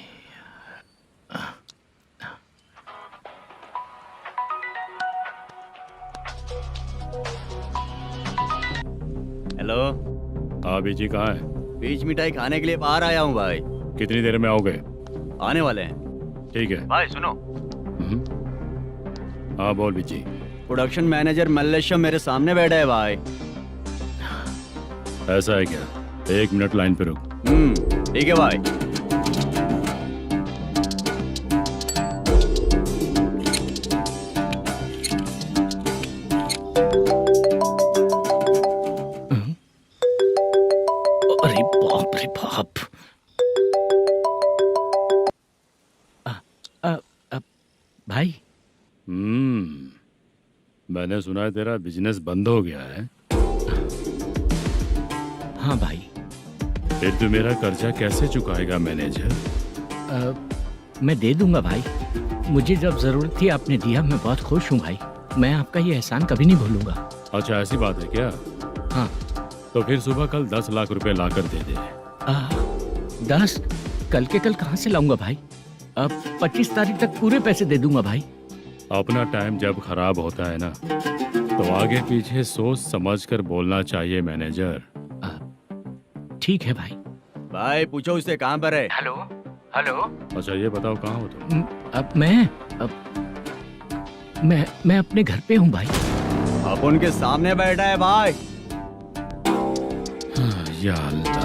हेलो। हाँ बीजी कहाँ है? बीच मिठाई खाने के लिए बाहर आया हूँ भाई। कितनी देर में आओगे? आने वाले हैं। ठीक है। भाई सुनो, हाँ बोल बीजी। प्रोडक्शन मैनेजर मल्लेश्वरम मेरे सामने बैठा है भाई। ऐसा है क्या? 1 मिनट लाइन पे रुक। ठीक है भाई। अरे बाप रे बाप। भाई मैंने सुना है तेरा बिजनेस बंद हो गया है। हाँ भाई। फिर तू मेरा कर्जा कैसे चुकाएगा मैनेजर? मैं दे दूंगा भाई। मुझे जब जरूरत थी आपने दिया, मैं बहुत खुश हूँ भाई। मैं आपका ये एहसान कभी नहीं भूलूंगा। अच्छा ऐसी बात है क्या? हाँ। तो फिर सुबह कल 10 लाख रुपए लाकर दे दे। 10? कल के कल कहाँ से लाऊंगा भाई? अब 25 तारीख तक पूरे पैसे दे दूंगा भाई। अपना टाइम जब खराब होता है ना, तो आगे पीछे सोच समझ कर बोलना चाहिए मैनेजर। ठीक है भाई। भाई पूछो उससे कहाँ पर है। Hello hello. अच्छा ये बताओ कहाँ हो तुम? अब मैं अपने घर पे हूँ भाई। अब उनके सामने बैठा है भाई। या अल्लाह।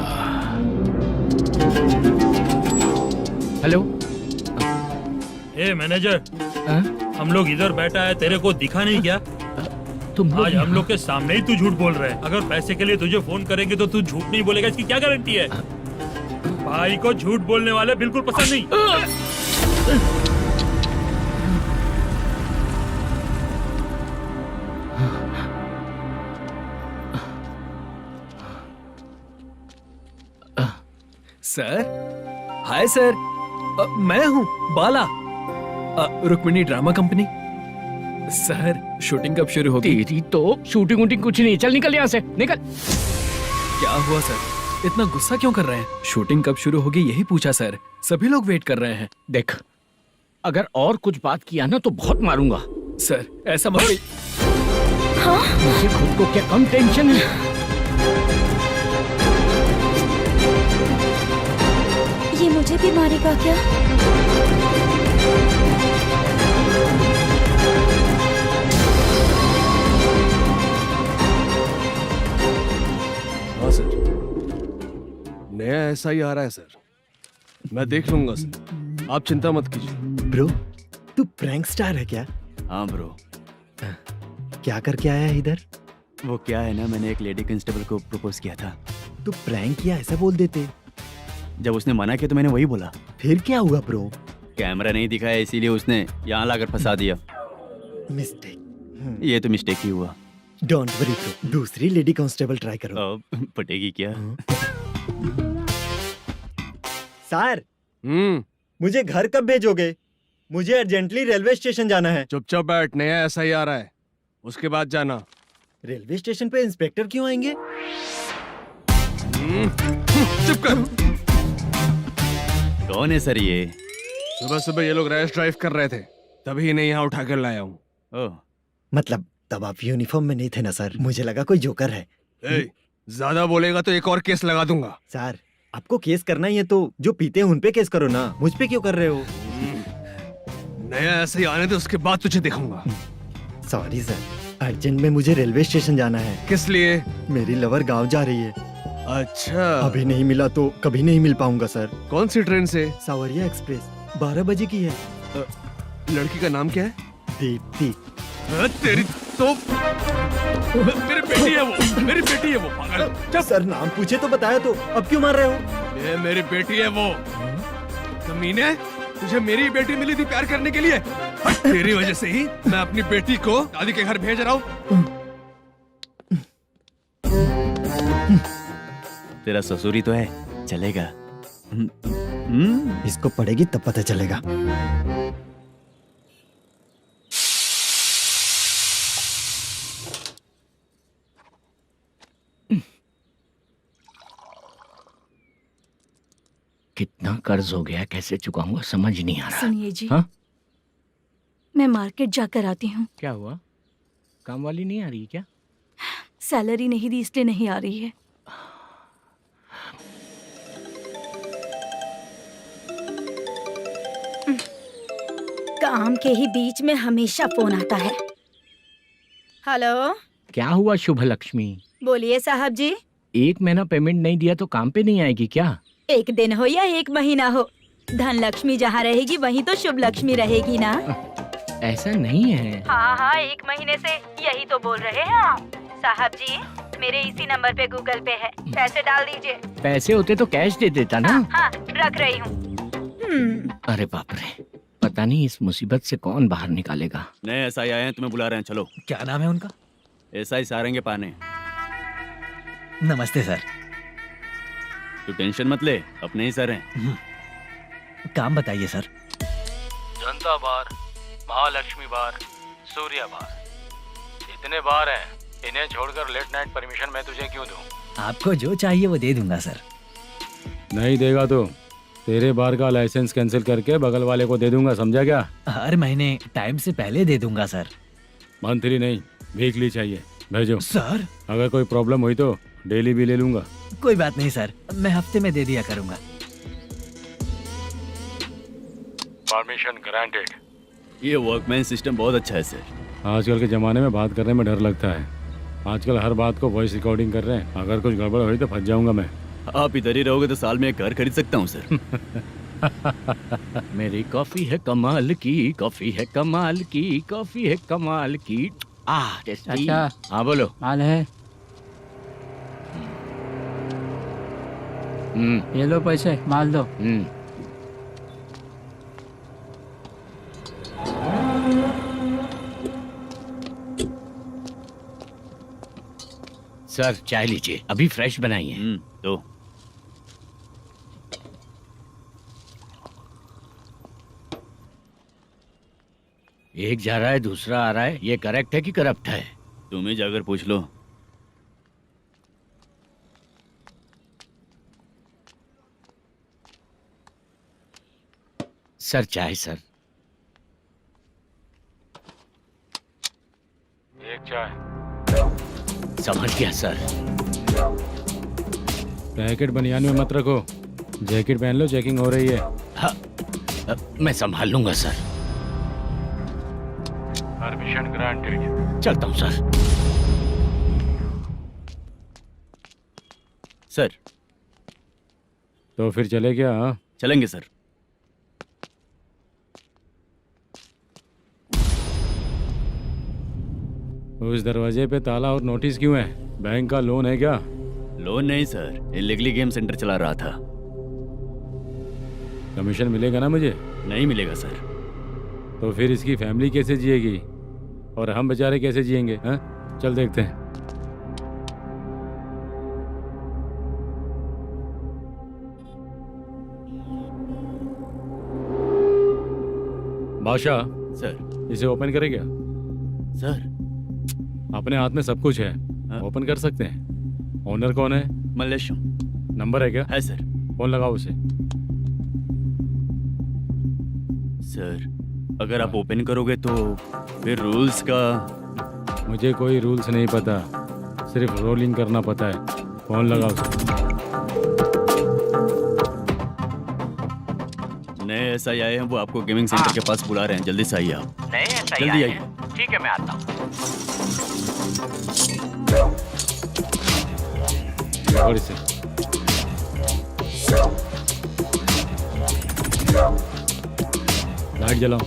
हेलो। ए मैनेजर, हाँ? हम लोग इधर बैठा है, तेरे को दिखा नहीं क्या? तुम आज हम लोग के सामने ही तू झूठ बोल रहा है। अगर पैसे के लिए तुझे फोन करेंगे तो तू झूठ नहीं बोलेगा, इसकी क्या गारंटी है? भाई को झूठ बोलने वाले बिल्कुल पसंद नहीं। सर, हाय सर, मैं हूँ Bala, Rukmini drama company. Sir shooting कब शुरू होगी? तेरी तो शूटिंग वूटिंग कुछ नहीं। चल निकल यहाँ से, निकल। क्या हुआ सर, इतना गुस्सा क्यों कर रहे हैं? शूटिंग कब शुरू होगी यही पूछा सर, सभी लोग वेट कर रहे हैं। देख, अगर और कुछ बात किया ना तो बहुत मारूंगा। सर ऐसा मत। मुझे खुद को क्या कम टेंशन है। ये मुझे भी मारेगा क्या? हाँ सर, नया ऐसा ही आ रहा है सर, मैं देख लूंगा सर, आप चिंता मत कीजिए। ब्रो, तू प्रैंक स्टार है क्या? हाँ ब्रो। क्या करके आया है इधर? वो क्या है ना, मैंने एक लेडी कांस्टेबल को प्रपोज किया था। तू प्रैंक किया ऐसा बोल देते। जब उसने मना किया तो मैंने वही बोला। फिर क्या हुआ ब्रो? कैमरा नहीं दिखाया इसीलिए उसने यहाँ लाकर फंसा दिया। मिस्टेक। ये तो मिस्टेक ही हुआ। डोंट वरी ब्रो, दूसरी लेडी कांस्टेबल ट्राई करो। अब पटेगी क्या? सर, मुझे घर कब भेजोगे? मुझे अर्जेंटली रेलवे स्टेशन जाना है। चुपचाप बैठ, नया ऐसा ही आ रहा है, उसके बाद जाना। रेलवे स्टेशन पे इंस्पेक्टर क्यों आएंगे? चुप कर। कौन है सर ये? सुबह सुबह ये लोग रैश ड्राइव कर रहे थे, तभी इन्हें यहाँ उठा कर लाया हूँ। ओह, मतलब तब आप यूनिफॉर्म में नहीं थे ना सर, मुझे लगा कोई जोकर है। ज्यादा बोलेगा तो एक और केस लगा दूंगा। सर, आपको केस करना ही है तो जो पीते हैं उन पे केस करो ना, मुझ पे क्यों कर रहे हो? नया ऐसे ही आने दे, उसके बाद तुझे दिखाऊंगा। सॉरी सर, अर्जेंट में मुझे रेलवे स्टेशन जाना है। किस लिए? मेरी लवर गांव जा रही है। अच्छा, अभी नहीं मिला तो कभी नहीं मिल पाऊंगा सर। कौन सी ट्रेन से? सावरिया एक्सप्रेस, 12 बजे की है। लड़की का नाम क्या है? दीप्ति। तेरी तो मेरी बेटी है वो, मेरी बेटी है वो, पागल। सर नाम पूछे तो बताया तो अब क्यों मार रहे हो? ये मेरी बेटी है वो। कमीने, तुझे मेरी बेटी मिली थी प्यार करने के लिए, तेरी वजह से ही मैं अपनी बेटी को दादी के घर भेज रहा हूँ। तेरा ससुरी तो है, चलेगा। इसको पड़ेगी तब पता चलेगा। कितना कर्ज हो गया, कैसे चुकाऊंगा समझ नहीं आ रहा। सुनिए जी, हाँ? मैं मार्केट जाकर आती हूँ। क्या हुआ? काम वाली नहीं आ रही क्या? सैलरी नहीं दी इसलिए नहीं आ रही है। काम के ही बीच में हमेशा फोन आता है। हेलो, क्या हुआ शुभ लक्ष्मी? बोलिए साहब जी। एक महीना पेमेंट नहीं दिया तो काम पे नहीं आएगी क्या? एक दिन हो या एक महीना हो, धन लक्ष्मी जहाँ रहेगी वहीं तो शुभ लक्ष्मी रहेगी ना। ऐसा नहीं है। हाँ हाँ, एक महीने से यही तो बोल रहे हैं आप। साहब जी, मेरे इसी नंबर पे गूगल पे है, पैसे डाल दीजिए। पैसे होते तो कैश दे देता ना। हाँ, रख रही हूँ। अरे बाप रे, पता नहीं इस मुसीबत से कौन बाहर निकालेगा। नए एसआई आए हैं, तुम्हें बुला रहे हैं, चलो। क्या नाम है उनका? एसआई सारंगे पाने। नमस्ते सर। तू टेंशन मत ले, अपने ही सर हैं। काम बताइए सर। जनता बार, महालक्ष्मी बार, सूर्या बार, इतने बार हैं। इन्हें छोड़कर लेट नाइट परमिशन मैं तुझे क्यों दूं? आपको जो चाहिए वो दे दूंगा सर। नहीं देगा तो तेरे बार का लाइसेंस कैंसिल करके बगल वाले को दे दूंगा, समझा क्या? हर महीने टाइम से पहले दे दूंगा सर। मंथली नहीं, वीकली चाहिए, भेजो। सर अगर कोई प्रॉब्लम हुई तो डेली भी ले लूंगा। कोई बात नहीं सर, मैं हफ्ते में दे दिया करूंगा। Permission granted. ये वर्कमैन सिस्टम बहुत अच्छा है सर। आजकल के ज़माने में बात करने में डर लगता है। आजकल हर बात को वॉइस रिकॉर्डिंग कर रहे हैं। अगर कुछ गड़बड़ हुई तो फंस जाऊंगा मैं। आप इधर ही रहोगे तो साल में एक घर खरीद सकता हूँ सर। मेरी कॉफी है कमाल की, कॉफी है कमाल की, कॉफी है कमाल की। टेस्टी। अच्छा। हाँ बोलो। माल है, ये लो पैसे, माल दो। सर चाय लीजिए, अभी फ्रेश बनाई है। तो एक जा रहा है दूसरा आ रहा है, ये करेक्ट है कि करप्ट है? तुम ही जाकर पूछ लो। सर चाय सर। एक चाय। समझ गया सर। पैकेट बनियान में मत रखो, जैकेट पहन लो, चेकिंग हो रही है। हाँ, मैं संभाल लूंगा सर। Permission granted. चलता हूँ सर। सर तो फिर चले क्या? हाँ? चलेंगे सर। उस दरवाजे पे ताला और नोटिस क्यों है? बैंक का लोन है क्या? लोन नहीं सर, इलीगली गेम सेंटर चला रहा था। कमीशन मिलेगा ना मुझे? नहीं मिलेगा सर। तो फिर इसकी फैमिली कैसे जिएगी और हम बेचारे कैसे जिएंगे? हाँ, चल देखते हैं। बादशाह, सर। इसे ओपन करे क्या? सर अपने हाथ में सब कुछ है, हाँ? ओपन कर सकते हैं। ओनर कौन है? मल्लेशम। नंबर है क्या? है सर। फोन लगाओ उसे। सर अगर आप ओपन करोगे तो फिर रूल्स का। मुझे कोई रूल्स नहीं पता, सिर्फ रोलिंग करना पता है। फोन लगाओ उसे। नए एसआई आए हैं, वो आपको गेमिंग सेंटर के पास बुला रहे हैं, जल्दी से आइए आप। नए एसआई जल्दी आए आइए। हैं। ठीक है मैं आता हूँ। और इसे लाइट जलाओ।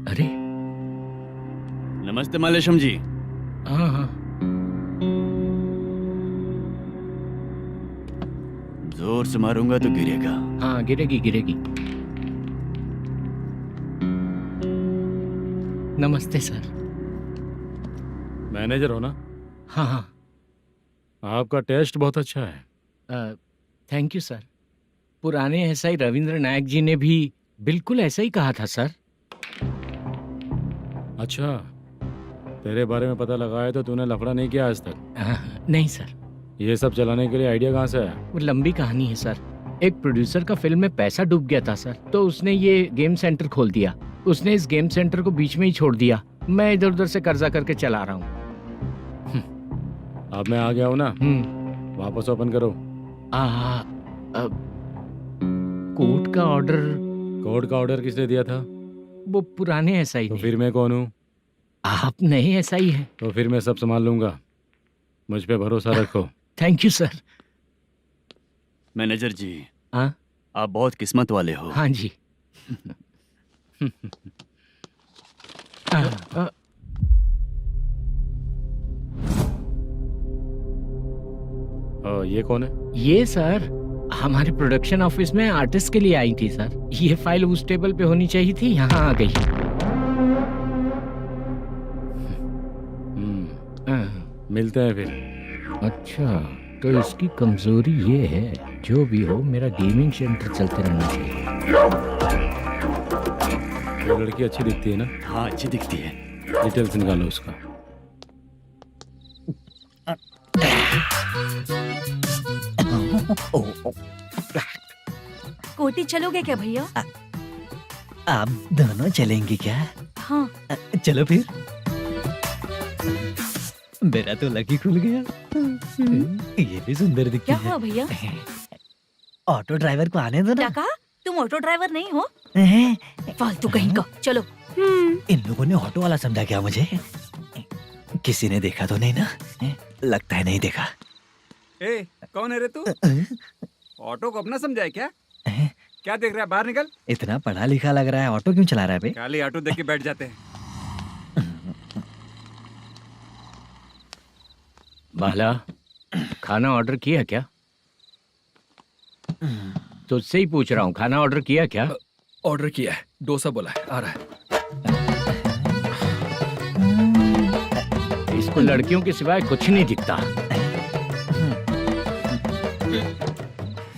अरे नमस्ते मल्लेशम जी। हाँ हाँ। जोर से मारूंगा तो गिरेगा। हाँ गिरेगी गिरेगी। नमस्ते सर। मैनेजर हो ना? हाँ हाँ। आपका टेस्ट बहुत अच्छा है। Thank you sir. पुराने एसआई रविंद्र नायक जी ने भी बिल्कुल ऐसा ही कहा था सर। अच्छा, तेरे बारे में पता लगा है तो तूने लफड़ा नहीं किया आज तक? नहीं सर। ये सब चलाने के लिए आइडिया कहाँ से आया? वो लंबी कहानी है सर। एक प्रोड्यूसर का फिल्म में पैसा डूब गया था सर, तो उसने ये गेम सेंटर खोल दिया। उसने इस गेम सेंटर को बीच में ही छोड़ दिया। मैं इधर उधर से कर्जा करके चला रहा हूँ। अब मैं आ गया हूँ ना, वापस ओपन करो। कोर्ट का ऑर्डर। कोर्ट का ऑर्डर किसने दिया था? वो पुराने एसआई तो ने। फिर मैं कौन हूँ? आप नए एसआई हैं। तो फिर मैं सब संभाल लूंगा, मुझ पे भरोसा रखो। Thank you sir. मैनेजर जी, हाँ आप बहुत किस्मत वाले हो। हाँ जी। ये कौन है? ये सर हमारे प्रोडक्शन ऑफिस में आर्टिस्ट के लिए आई थी सर। ये फाइल उस टेबल पे होनी चाहिए थी, यहाँ आ गई। मिलते हैं फिर। अच्छा, तो इसकी कमजोरी ये है, जो भी हो मेरा गेमिंग सेंटर चलते रहना चाहिए। वो लड़की अच्छी दिखती है ना? हाँ, अच्छी दिखती है। डिटेल्स निकालो उसका। कोटी चलोगे क्या भैया? आप दोनों चलेंगे क्या? हाँ। चलो फिर। मेरा तो लकी खुल गया। ये भी सुंदर दिखती क्या है। हुआ भैया? ऑटो ड्राइवर को आने दो क्या ना। कहा? तुम ऑटो ड्राइवर नहीं हो? हैं? फालतू कहीं का। चलो। इन लोगों ने ऑटो वाला समझा क्या मुझे? किसी ने देखा तो नहीं ना? लगता है नहीं देखा। ए, कौन है रे तू? ऑटो को अपना समझा है क्या? क्या देख रहा है? बाहर निकल। इतना पढ़ा लिखा लग रहा है, ऑटो क्यों चला रहा है बे? खाली ऑटो देख के बैठ जाते हैं। बाला, खाना ऑर्डर किया क्या? तुझसे ही पूछ रहा हूँ, खाना ऑर्डर किया क्या? ऑर्डर किया है, डोसा बोला है, आ रहा है। इसको लड़कियों के सिवाय कुछ नहीं दिखता।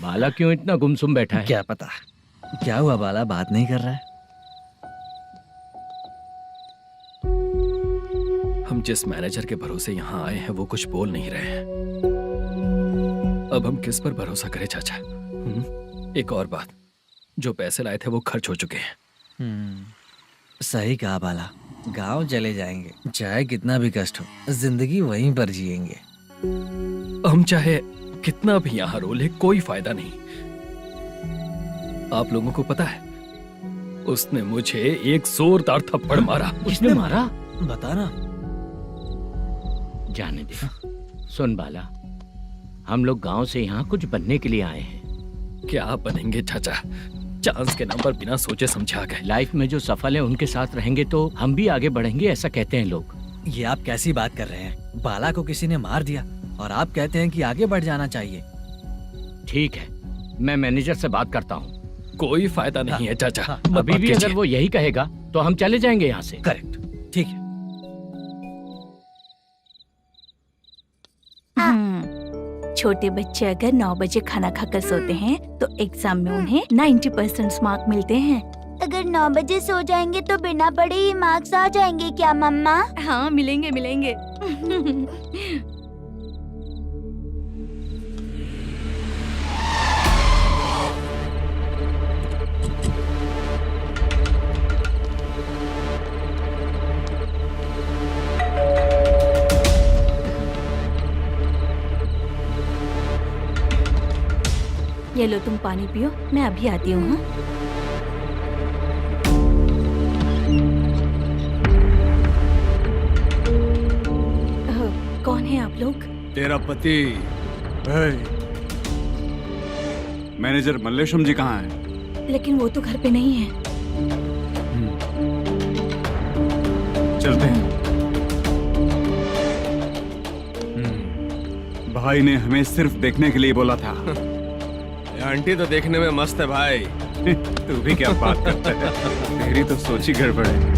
बाला क्यों इतना गुमसुम बैठा है? क्या पता क्या हुआ, बाला बात नहीं कर रहा है। हम जिस मैनेजर के भरोसे यहाँ आए हैं वो कुछ बोल नहीं रहे हैं। अब हम किस पर भरोसा करें चाचा? एक और बात, जो पैसे लाए थे वो खर्च हो चुके हैं। सही कहा बाला, गांव चले जाएंगे, चाहे कितना भी कष्ट हो, जिंदगी वहीं पर जिएंगे। हम चाहे कितना भी यहाँ रो ले, कोई फायदा नहीं। आप लोगों को पता है, उसने मुझे एक जोरदार थप्पड़ मारा। उसने मारा? बता ना। जाने दे। सुन बाला, हम लोग गांव से यहाँ कुछ बनने के लिए आए हैं। क्या बनेंगे चाचा? चांस के नाम पर बिना सोचे समझे आ गए। लाइफ में जो सफल है उनके साथ रहेंगे तो हम भी आगे बढ़ेंगे, ऐसा कहते हैं लोग। ये आप कैसी बात कर रहे हैं? बाला को किसी ने मार दिया और आप कहते हैं कि आगे बढ़ जाना चाहिए। ठीक है, मैं मैनेजर से बात करता हूँ। कोई फायदा नहीं है चाचा। अभी भी अगर वो यही कहेगा तो हम चले जाएंगे यहाँ से। करेक्ट, ठीक है। छोटे बच्चे अगर 9 बजे खाना खाकर सोते हैं तो एग्जाम में उन्हें 90% मार्क मिलते हैं। अगर 9 बजे सो जाएंगे तो बिना पढ़े ही मार्क्स आ जाएंगे क्या मम्मा? हाँ, मिलेंगे मिलेंगे। ये लो, तुम पानी पियो, मैं अभी आती हूँ। हाँ? कौन है आप लोग? तेरा पति। मैनेजर मल्लेशम जी कहाँ हैं? लेकिन वो तो घर पे नहीं है। चलते हैं। भाई ने हमें सिर्फ देखने के लिए बोला था। आंटी तो देखने में मस्त है भाई। तू भी क्या बात करता है? तेरी तो सोच ही गड़बड़ है।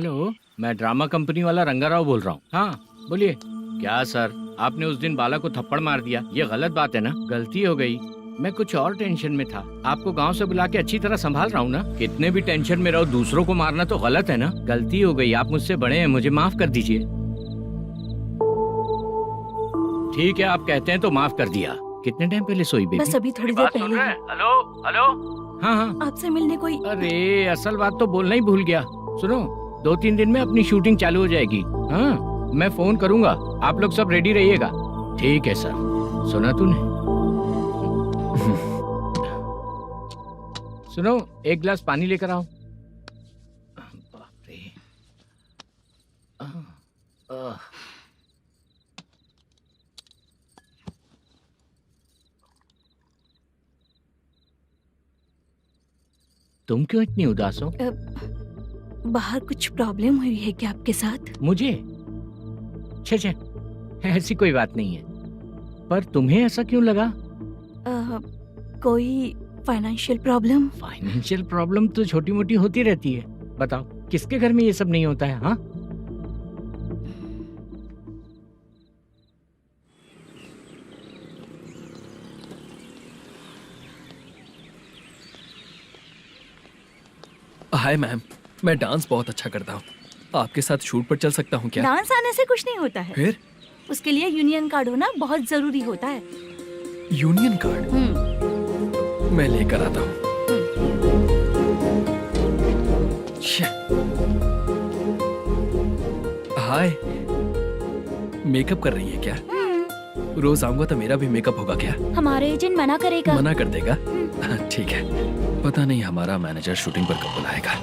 हेलो, मैं ड्रामा कंपनी वाला रंगाराव बोल रहा हूँ। हाँ बोलिए। क्या सर, आपने उस दिन बाला को थप्पड़ मार दिया, ये गलत बात है ना? गलती हो गई, मैं कुछ और टेंशन में था। आपको गांव से बुला के अच्छी तरह संभाल रहा हूँ ना। कितने भी टेंशन में रहो, दूसरों को मारना तो गलत है ना। गलती हो गई, आप मुझसे बड़े हैं, मुझे माफ कर दीजिए। ठीक है, आप कहते हैं तो माफ कर दिया। कितने टाइम पहले सोई बेबी? बस अभी थोड़ी देर पहले। Hello hello. हाँ हाँ, आपसे मिलने कोई। अरे असल बात तो बोलना ही भूल गया। सुनो, 2-3 दिन में अपनी शूटिंग चालू हो जाएगी। हाँ, मैं फोन करूंगा, आप लोग सब रेडी रहिएगा। ठीक है सर। सुना तूने? सुनो, एक गिलास पानी लेकर आओ। बाप रे। तुम क्यों इतनी उदास हो? बाहर कुछ प्रॉब्लम हुई है क्या आपके साथ? मुझे? छे, ऐसी कोई बात नहीं है। पर तुम्हें ऐसा क्यों लगा? कोई फाइनेंशियल प्रॉब्लम? फाइनेंशियल प्रॉब्लम तो छोटी मोटी होती रहती है। बताओ, किसके घर में ये सब नहीं होता है? हाँ, हाय मैम, मैं डांस बहुत अच्छा करता हूँ। आपके साथ शूट पर चल सकता हूँ क्या? डांस आने से कुछ नहीं होता है। फिर? उसके लिए यूनियन कार्ड होना बहुत जरूरी होता है। Union card? मैं लेकर आता हूँ। हाय, मेकअप कर रही है क्या? रोज आऊंगा तो मेरा भी मेकअप होगा क्या? हमारे एजेंट मना करेगा। मना कर देगा? ठीक है, पता नहीं हमारा मैनेजर शूटिंग पर कब बुलाएगा।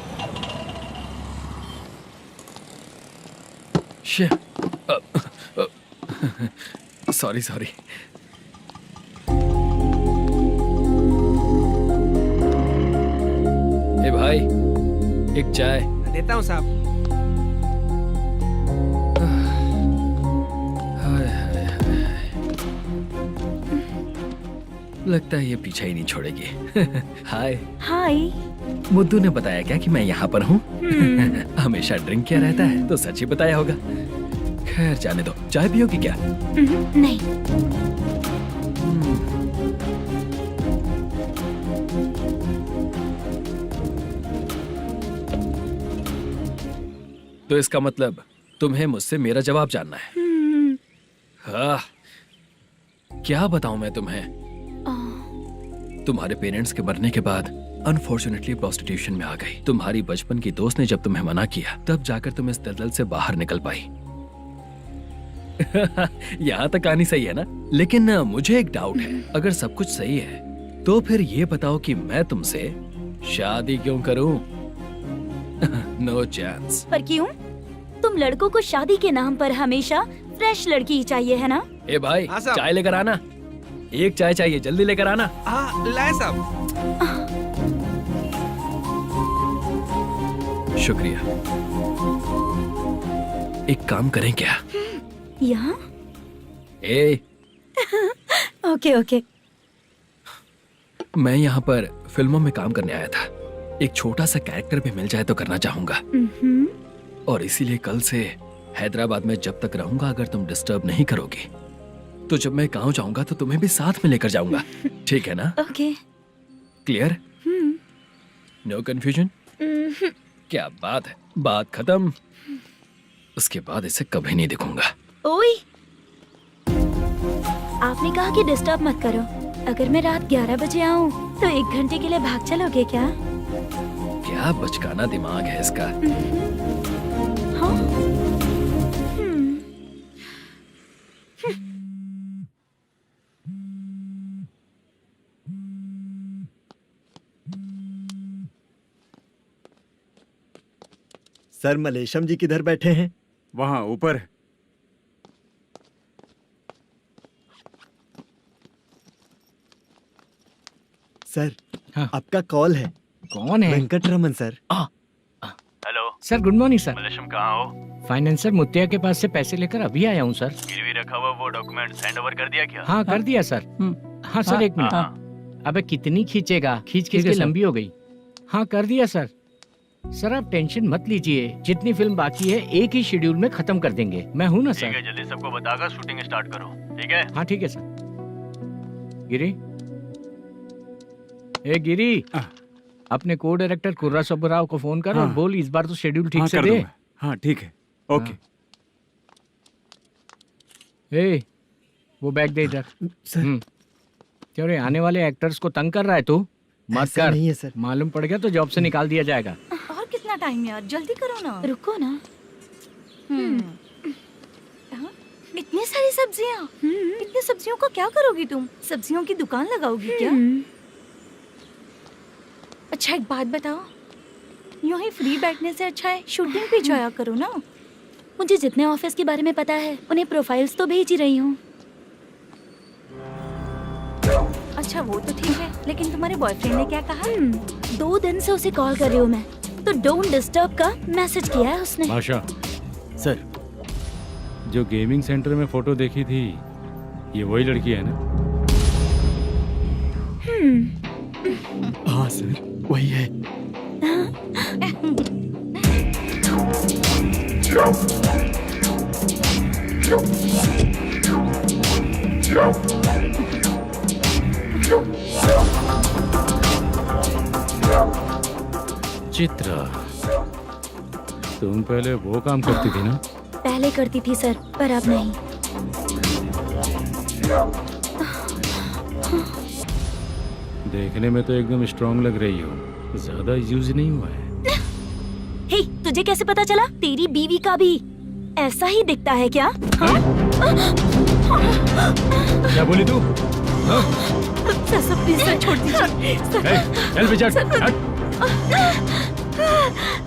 सॉरी। ए भाई, एक चाय। देता हूँ साहब। लगता है ये पीछा ही नहीं छोड़ेगी। हाय। हाय। मुद्दू ने बताया क्या कि मैं यहाँ पर हूँ? हमेशा ड्रिंक किया रहता है तो सच ही बताया होगा। खैर जाने दो, चाय पियोगी क्या? नहीं। तो इसका मतलब तुम्हें मुझसे मेरा जवाब जानना है? हाँ, क्या बताऊं मैं तुम्हें? तुम्हारे पेरेंट्स के मरने के बाद अनफॉर्चुनेटली प्रोस्टिट्यूशन में आ गई। तुम्हारी बचपन की दोस्त ने जब तुम्हें मना किया, तब जाकर तुम इस दलदल से बाहर निकल पाई। यहाँ तक कहानी सही है ना? लेकिन मुझे एक डाउट है। अगर सब कुछ सही है तो फिर ये बताओ कि मैं तुमसे शादी क्यों करूं? No chance. पर क्यों? तुम लड़कों को शादी के नाम पर हमेशा फ्रेश लड़की ही चाहिए, है ना? ए भाई, हाँ साहब। चाय लेकर आना। एक चाय चाहिए, जल्दी लेकर आना। हाँ लाए साहब। शुक्रिया। एक काम करें क्या? यहाँ? ए, ओके। मैं यहाँ पर फिल्मों में काम करने आया था। एक छोटा सा कैरेक्टर भी मिल जाए तो करना चाहूंगा। और इसीलिए कल से हैदराबाद में जब तक रहूंगा, अगर तुम डिस्टर्ब नहीं करोगी तो जब मैं गांव जाऊंगा तो तुम्हें भी साथ में लेकर जाऊंगा। ठीक है ना? ओके। क्लियर? No confusion? क्या बात है, बात खत्म। उसके बाद इसे कभी नहीं दिखूंगा। ओए, आपने कहा कि डिस्टर्ब मत करो। अगर मैं रात 11 बजे आऊँ तो 1 घंटे के लिए भाग चलोगे क्या? क्या बचकाना दिमाग है इसका। हाँ? सर, मलेशम जी किधर बैठे हैं? वहाँ ऊपर। सर, हाँ। आपका कॉल है। कौन है? Venkataraman sir. Hello sir, good morning sir. Mallesham, कहाँ हो? फाइनेंसर मुत्तिया के पास से पैसे लेकर अभी आया हूँ सर। गिरवी रखा हुआ वो डॉक्यूमेंट हैंड ओवर कर दिया क्या? हाँ, कर दिया सर। हाँ सर, 1 मिनट। अबे कितनी खींचेगा? खींच खींच के लंबी हो गई। हाँ, कर दिया सर। सर आप टेंशन मत लीजिए, जितनी फिल्म बाकी है एक ही शेड्यूल में खत्म कर देंगे। मैं हूँ ना सर। जल्दी सबको बताकर शूटिंग स्टार्ट करो, ठीक है? हाँ ठीक है सर। गिरी, ए गिरी, अपने को डायरेक्टर कुर्रा सुब्बराव को फोन कर और बोल इस बार तो शेड्यूल ठीक से दे। हाँ ठीक है, ओके। ए, वो बैग दे इधर। सर क्यों रे, आने वाले एक्टर्स को तंग कर रहा है तू? मत ऐसा कर। नहीं है सर। मालूम पड़ गया तो जॉब से निकाल दिया जाएगा। और कितना टाइम यार, जल्दी करो ना। रुको ना। हाँ? इतनी सारी सब्जियाँ, इतनी सब्जियों का क्या करोगी तुम? सब्जियों की दुकान लगाओगी क्या? अच्छा एक बात बताओ, यूं ही फ्री बैठने से अच्छा है शूटिंग पे जाया करो ना। मुझे जितने ऑफिस के बारे में पता है उन्हें प्रोफाइल्स तो भेज ही रही हूँ। अच्छा वो तो ठीक है, लेकिन तुम्हारे बॉयफ्रेंड ने क्या कहा? 2 दिन से उसे कॉल कर रही हूँ मैं, तो डोंट डिस्टर्ब का मैसेज किया है उसने। माशा, सर जो गेमिंग सेंटर में फोटो देखी थी, ये वही लड़की है ना? हाँ सर, वही है। चित्रा, तुम पहले वो काम करती थी ना? पहले करती थी सर, पर अब नहीं। देखने में तो एकदम स्ट्रांग लग रही हो, ज्यादा यूज नहीं हुआ है। हे, तुझे कैसे पता चला? तेरी बीवी का भी ऐसा ही दिखता है क्या? हाँ? क्या बोली तू? सर प्लीज सर छोड़ दीजिए। चल बेटा, हट।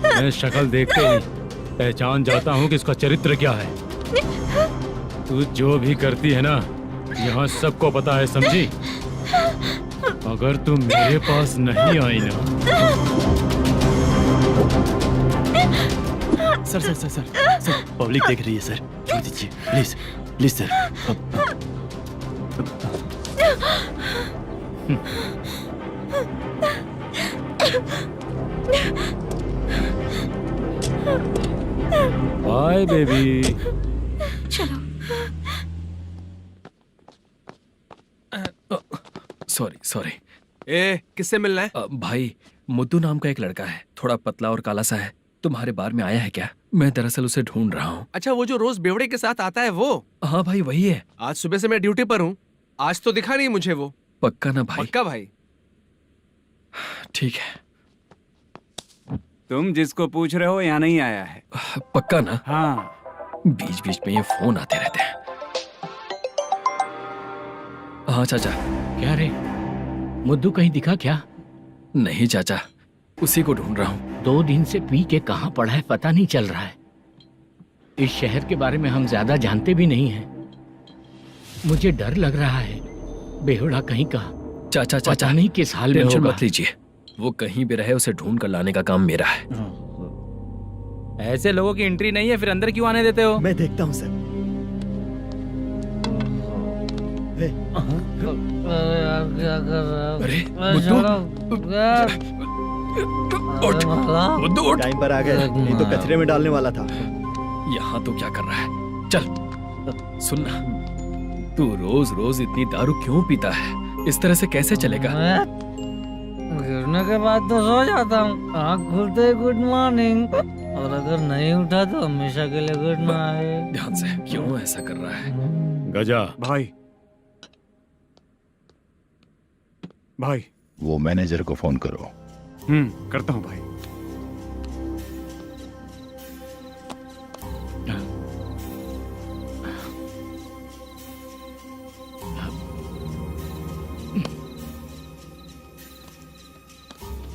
मैं शक्ल देखते ही पहचान जाता हूँ कि इसका चरित्र क्या है। तू जो भी करती है ना, यहाँ सबको पता है, समझी? अगर तू मेरे पास नहीं आई ना। सर पब्लिक देख रही है सर, छोड़ दीजिए please please sir. Bye baby. चलो। Sorry sorry. ए, किससे मिलना है? भाई, मुद्दू नाम का एक लड़का है, थोड़ा पतला और काला सा है। तुम्हारे बार में आया है क्या? मैं दरअसल उसे ढूंढ रहा हूँ। अच्छा, वो जो रोज बेवड़े के साथ आता है वो? हाँ भाई, वही है। आज सुबह से मैं ड्यूटी पर हूँ, आज तो दिखा नहीं मुझे वो। पक्का ना भाई? पक्का भाई। ठीक है। तुम जिसको पूछ रहे हो यहाँ नहीं आया है। पक्का ना? हाँ। बीच बीच में ये फोन आते रहते हैं। हाँ चाचा। क्या रे, मुद्दू कहीं दिखा क्या? नहीं चाचा, उसी को ढूंढ रहा हूँ। 2 दिन से पी के कहाँ पड़ा है पता नहीं चल रहा है। इस शहर के बारे में हम ज्यादा जानते भी नहीं हैं। मुझे डर लग रहा है, बेहुड़ा कहीं का। चाचा पता नहीं किस हाल में टेंशन होगा। मत लीजिए, वो कहीं भी रहे उसे ढूंढ कर लाने का काम मेरा है। ऐसे लोगों की एंट्री नहीं है, फिर अंदर क्यों आने देते हो? मैं देखता हूँ सर। अरे मुद्दू उठ। टाइम पर आ गए, नहीं तो कचरे में डालने वाला था। यहाँ तो क्या कर रहा है? चल सुनना, तू रोज रोज इतनी दारू क्यों पीता है? इस तरह से कैसे चलेगा? गिरने के बाद तो सो जाता हूँ, आँख खुलते ही गुड मॉर्निंग, और अगर नहीं उठा तो हमेशा के लिए गुड नाइट। ध्यान से, क्यों ऐसा कर रहा है? गजा भाई भाई, वो मैनेजर को फोन करो। करता हूँ भाई।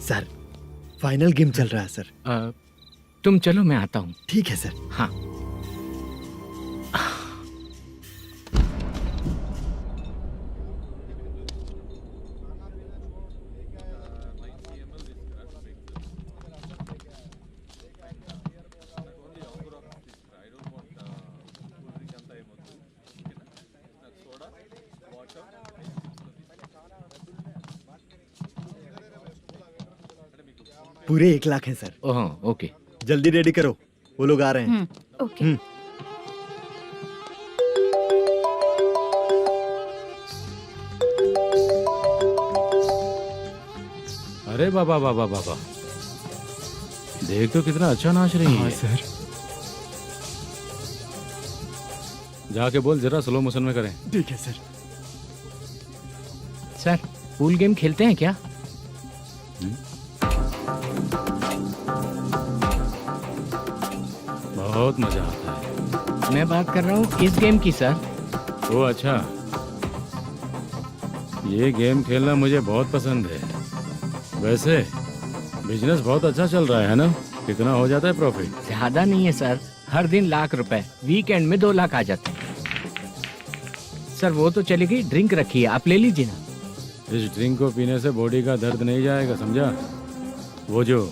सर फाइनल गेम चल रहा है सर। तुम चलो, मैं आता हूँ। ठीक है सर। हाँ। पूरे 1 लाख है सर। Oh okay. जल्दी रेडी करो, वो लोग आ रहे हैं। ओके। अरे बाबा बाबा बाबा, देख तो कितना अच्छा नाच रही है। सर। जाके बोल जरा स्लो मोशन में करें। ठीक है सर। सर पूल गेम खेलते हैं क्या? बहुत मजा आता है। मैं बात कर रहा हूँ इस गेम की सर। ओ अच्छा, ये गेम खेलना मुझे बहुत पसंद है। वैसे बिजनेस बहुत अच्छा चल रहा है ना? कितना हो जाता है प्रॉफिट? ज्यादा नहीं है सर, हर दिन लाख रुपए, वीकेंड में 2 लाख आ जाते हैं। सर वो तो चलेगी, ड्रिंक रखी है, आप ले लीजिए ना। इस ड्रिंक को पीने से बॉडी का दर्द नहीं जाएगा, समझा? वो जो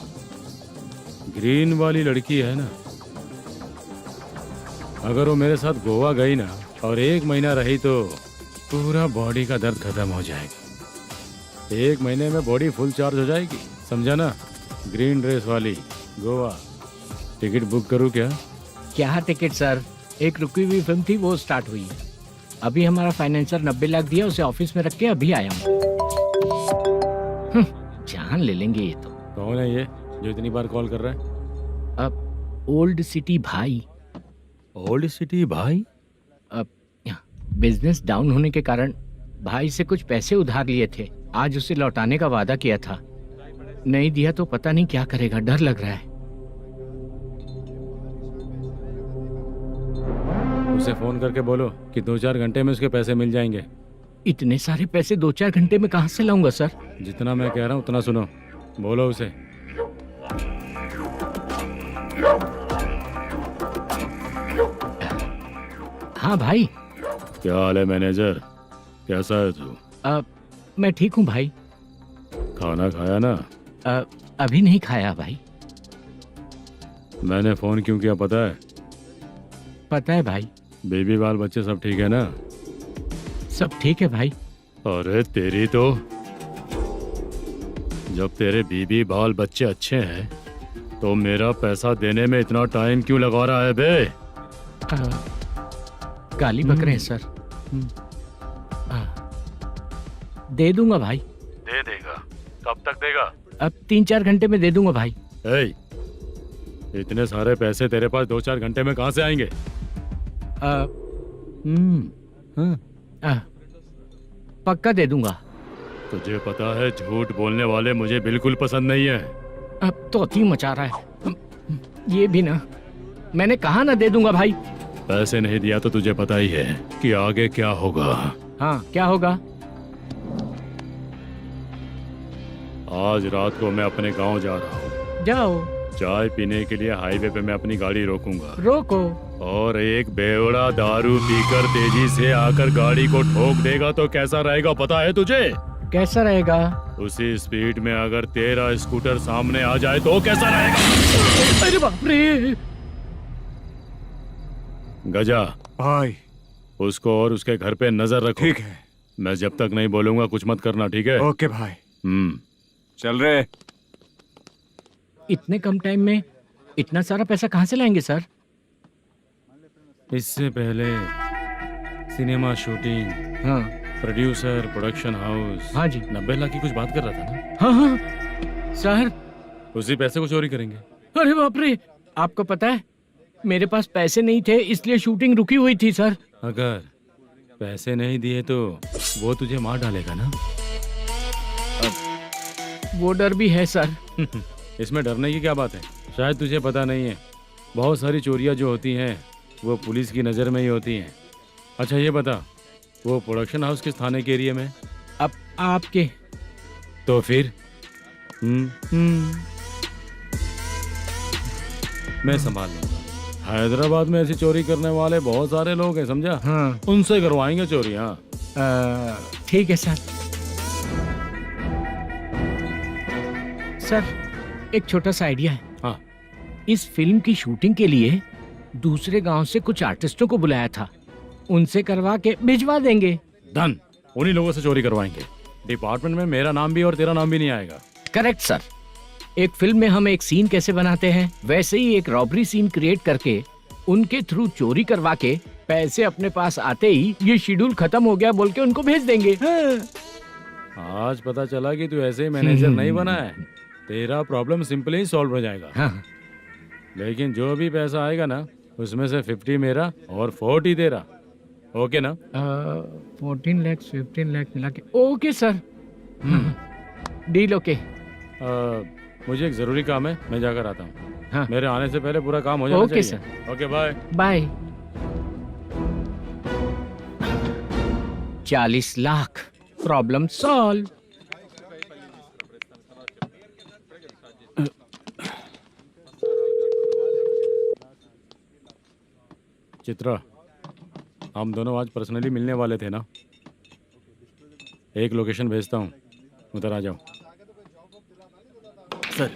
ग्रीन वाली लड़की है ना, अगर वो मेरे साथ गोवा गई ना और 1 महीना रही तो पूरा बॉडी का दर्द खत्म हो जाएगा। 1 महीने में बॉडी फुल चार्ज हो जाएगी, समझा ना? ग्रीन ड्रेस वाली गोवा। टिकट बुक करूँ क्या? क्या टिकट सर, एक रुकी हुई फिल्म थी वो स्टार्ट हुई है। अभी हमारा फाइनेंसर 90 लाख दिया, उसे ऑफिस में रख के अभी आया हूँ। जान ले लेंगे ये तो। कौन है ये जो इतनी बार कॉल कर रहा है? अब ओल्ड सिटी भाई। ओल्ड सिटी भाई? अब बिजनेस डाउन होने के कारण भाई से कुछ पैसे उधार लिए थे, आज उसे लौटाने का वादा किया था। नहीं दिया तो पता नहीं क्या करेगा, डर लग रहा है। उसे फोन करके बोलो कि 2-4 घंटे में उसके पैसे मिल जाएंगे। इतने सारे पैसे 2-4 घंटे में कहाँ से लाऊंगा सर? जितना मैं कह रहा हूँ उतना सुनो, बोलो उसे। हाँ भाई। क्या हाल है मैनेजर, कैसा है तू? मैं ठीक हूँ भाई। खाना खाया ना? अभी नहीं खाया भाई। मैंने फोन क्यों किया पता है? पता है भाई। बेबी बाल बच्चे सब ठीक है ना? सब ठीक है भाई। अरे तेरी तो, जब तेरे बीबी बाल बच्चे अच्छे हैं तो मेरा पैसा देने में इतना टाइम क्यों लगा रहा है बे? गाली बक रहे हैं सर। दे दूंगा भाई। दे देगा? कब तक देगा? अब 3-4 घंटे में दे दूंगा भाई। इतने सारे पैसे तेरे पास 2-4 घंटे में कहाँ से आएंगे? पक्का दे दूंगा। तुझे पता है झूठ बोलने वाले मुझे बिल्कुल पसंद नहीं है। अब तो अति मचा रहा है ये भी ना। मैंने कहा ना दे दूंगा भाई। पैसे नहीं दिया तो तुझे पता ही है कि आगे क्या होगा। हाँ क्या होगा? आज रात को मैं अपने गांव जा रहा हूँ। जाओ। चाय पीने के लिए हाईवे पे मैं अपनी गाड़ी रोकूंगा। रोको। और एक बेवड़ा दारू पीकर तेजी से आकर गाड़ी को ठोक देगा तो कैसा रहेगा पता है तुझे? कैसा रहेगा? उसी स्पीड में अगर तेरा स्कूटर सामने आ जाए तो कैसा रहेगा? अरे बाप रे। गजा भाई, उसको और उसके घर पे नजर रखो। ठीक है। मैं जब तक नहीं बोलूंगा कुछ मत करना, ठीक है? ओके भाई। चल रहे। इतने कम टाइम में इतना सारा पैसा कहाँ से लाएंगे सर? इससे पहले सिनेमा शूटिंग, हाँ, प्रोड्यूसर, प्रोडक्शन हाउस। हाँ जी। 90 लाख की कुछ बात कर रहा था ना? हाँ हाँ सर। उसी पैसे को चोरी करेंगे। अरे बाप रे, आपको पता है मेरे पास पैसे नहीं थे इसलिए शूटिंग रुकी हुई थी सर। अगर पैसे नहीं दिए तो वो तुझे मार डालेगा ना? वो डर भी है सर। इसमें डरने की क्या बात है? शायद तुझे पता नहीं है, बहुत सारी चोरियां जो होती हैं वो पुलिस की नज़र में ही होती हैं। अच्छा ये बता, वो प्रोडक्शन हाउस किस थाने के एरिया में? अब आपके। तो फिर मैं संभाल लूंगा। हैदराबाद में ऐसी चोरी करने वाले बहुत सारे लोग हैं, समझा? हाँ। उनसे करवाएंगे चोरी। हाँ ठीक है सर। सर एक छोटा सा आइडिया है। हाँ। इस फिल्म की शूटिंग के लिए दूसरे गांव से कुछ आर्टिस्टों को बुलाया था, उनसे करवा के भिजवा देंगे। डन, उन्हीं लोगों से चोरी करवाएंगे। डिपार्टमेंट में मेरा नाम भी और तेरा नाम भी नहीं आएगा। Correct sir. एक फिल्म में हम एक सीन कैसे बनाते हैं, वैसे ही एक रॉबरी सीन क्रिएट करके उनके थ्रू चोरी करवा के पैसे अपने पास आते ही ये शेड्यूल खत्म हो गया बोल के उनको भेज देंगे। आज पता चला कि तू ऐसे ही मैनेजर नहीं बना है। तेरा प्रॉब्लम सिंपली ही सॉल्व हो जाएगा। हाँ। लेकिन जो भी पैसा आएगा ना, उसमें से 50 मेरा और 40 तेरा। ओके ना? 14 लाख 15 लाख मिला के ओके सर। Deal okay. मुझे एक जरूरी काम है, मैं जाकर आता हूँ। हाँ। मेरे आने से पहले पूरा काम हो जाना ओके चाहिए। Sir. Okay bye bye. 40 lakh problem solve. Chitra, हम दोनों आज पर्सनली मिलने वाले थे ना? एक लोकेशन भेजता हूँ, उधर आ जाओ। सर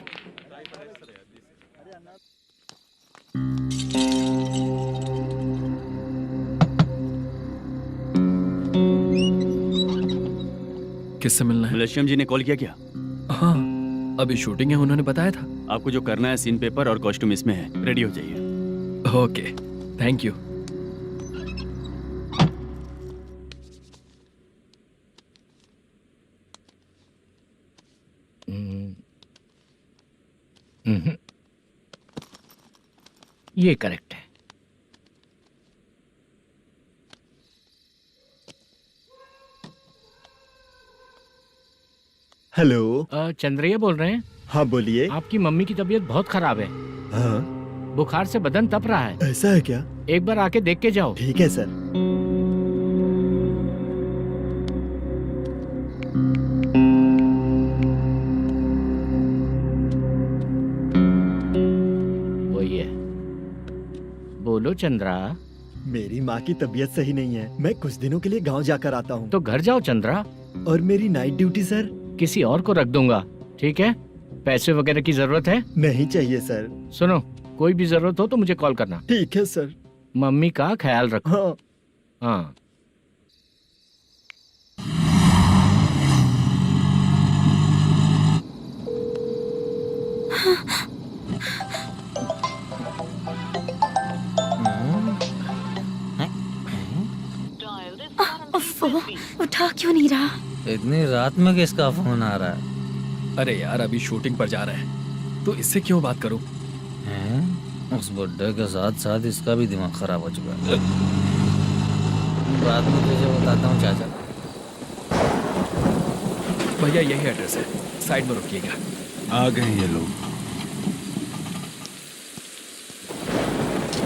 किससे मिलना है? मलेशियम जी ने कॉल किया क्या? हाँ, अभी शूटिंग है, उन्होंने बताया था। आपको जो करना है, सीन पेपर और कॉस्ट्यूम इसमें है, रेडी हो जाइए। Okay, thank you. ये करेक्ट है। हेलो। चंद्रैया बोल रहे हैं? हाँ बोलिए। आपकी मम्मी की तबीयत बहुत खराब है। हाँ। बुखार से बदन तप रहा है। ऐसा है क्या? एक बार आके देख के जाओ। ठीक है सर। वही है। बोलो चंद्रा। मेरी माँ की तबीयत सही नहीं है, मैं कुछ दिनों के लिए गांव जाकर आता हूँ। तो घर जाओ चंद्रा। और मेरी नाइट ड्यूटी सर? किसी और को रख दूंगा, ठीक है? पैसे वगैरह की जरूरत है? नहीं चाहिए सर। सुनो, कोई भी जरूरत हो तो मुझे कॉल करना। ठीक है सर। मम्मी का ख्याल रखो। हाँ। हाँ। उठा क्यों नहीं रहा? इतनी रात में किसका फोन आ रहा है? अरे यार, अभी शूटिंग पर जा रहे हैं, तो इससे क्यों बात करूं? उस बुड्ढे के साथ साथ इसका भी दिमाग खराब हो चुका है। बाद में तुझे बताता हूँ चाचा। भैया यही एड्रेस है, साइड में रुकिएगा। आ गए ये लोग।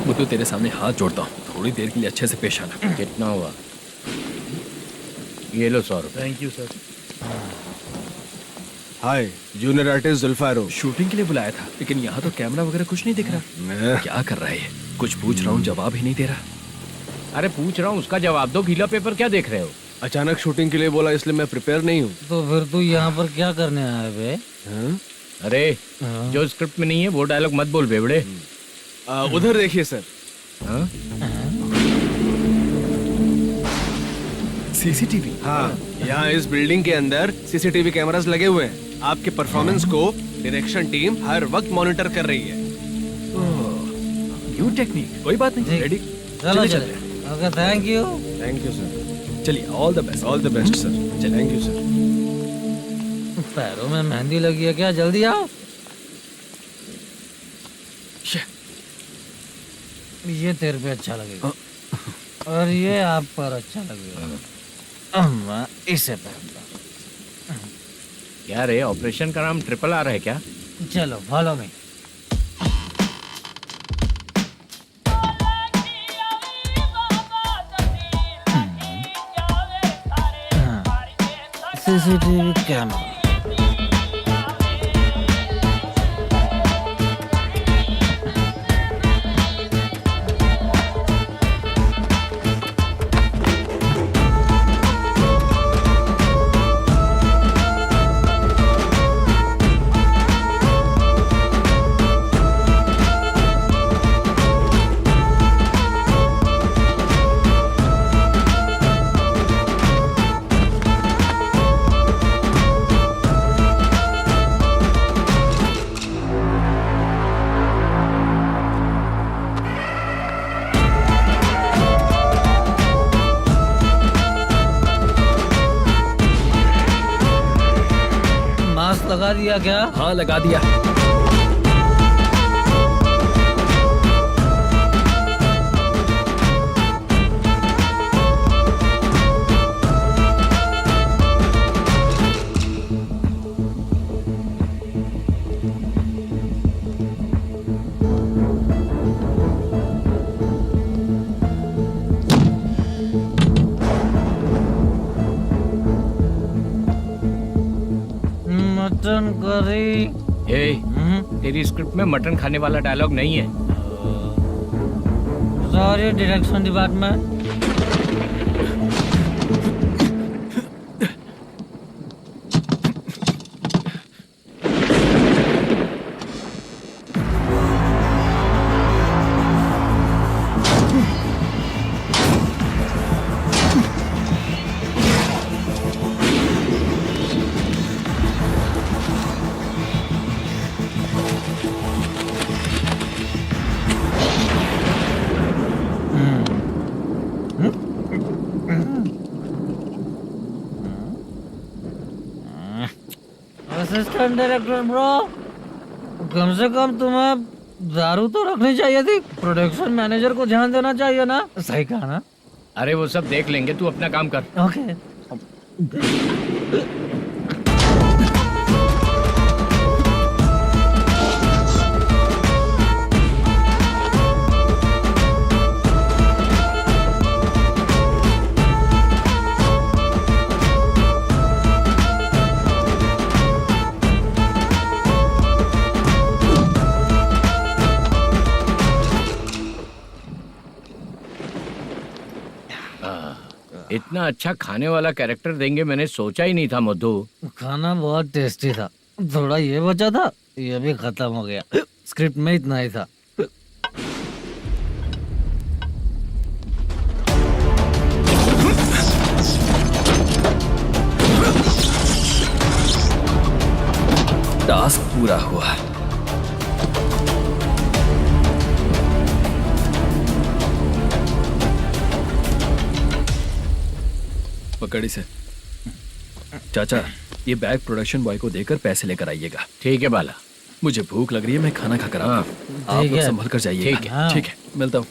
मुझे तेरे सामने हाथ जोड़ता हूँ, थोड़ी देर के लिए अच्छे से पेश आना। कितना हुआ? ये लो 100 रुपए। Thank you sir. Hi, junior artist Zulfar हो। शूटिंग के लिए बुलाया था, लेकिन यहाँ तो कैमरा वगैरह कुछ नहीं दिख रहा। क्या कर रहा है ये? कुछ पूछ रहा हूँ, जवाब ही नहीं दे रहा। अरे पूछ रहा हूँ, उसका जवाब दो। गीला पेपर क्या देख रहे हो? अचानक शूटिंग के लिए बोला, इसलिए मैं प्रिपेयर नहीं हूँ। तो फिर तू यहाँ पर क्या करने आया बे? अरे जो स्क्रिप्ट में नहीं है वो डायलॉग मत बोल बेवड़े। उधर देखिए सर। सीसीटीवी? हाँ, यहाँ इस बिल्डिंग के अंदर सीसीटीवी कैमरास लगे हुए हैं। आपके परफॉर्मेंस को डायरेक्शन टीम हर वक्त मॉनिटर कर रही है। न्यू टेक्निक, कोई बात नहीं। रेडी? चलो चले। Okay, thank you. Thank you sir. चलिए, all the best. All the best sir. Thank you sir. पैरों में मेहंदी लगी है क्या? जल्दी आओ। ये तेरे पे अच्छा लगेगा और ये आप पर अच्छा लगेगा। मैं इसे पहनता। क्या रे, ऑपरेशन का नाम ट्रिपल आर है क्या? चलो फॉलो मी। CCTV camera. दिया क्या? हाँ लगा दिया। Mutton curry. तेरी स्क्रिप्ट में मटन खाने वाला डायलॉग नहीं है। Sorry direction department. Assistant director bro, कम से कम तुम्हें दारू तो रखनी चाहिए थी। प्रोडक्शन मैनेजर को ध्यान देना चाहिए ना। सही कहा ना? अरे वो सब देख लेंगे, तू अपना काम कर। ओके। इतना अच्छा खाने वाला कैरेक्टर देंगे मैंने सोचा ही नहीं था मधु। खाना बहुत टेस्टी था। थोड़ा ये बचा था, ये भी खत्म हो गया। स्क्रिप्ट में इतना ही था। टास्क पूरा हुआ। पकड़ी से। चाचा, ये बैग प्रोडक्शन बॉय को देकर पैसे लेकर आइएगा। ठीक है बाला। मुझे भूख लग रही है, मैं खाना खाकर आता हूँ। आप लोग संभल कर जाइए। ठीक है। ठीक है, मिलता हूँ।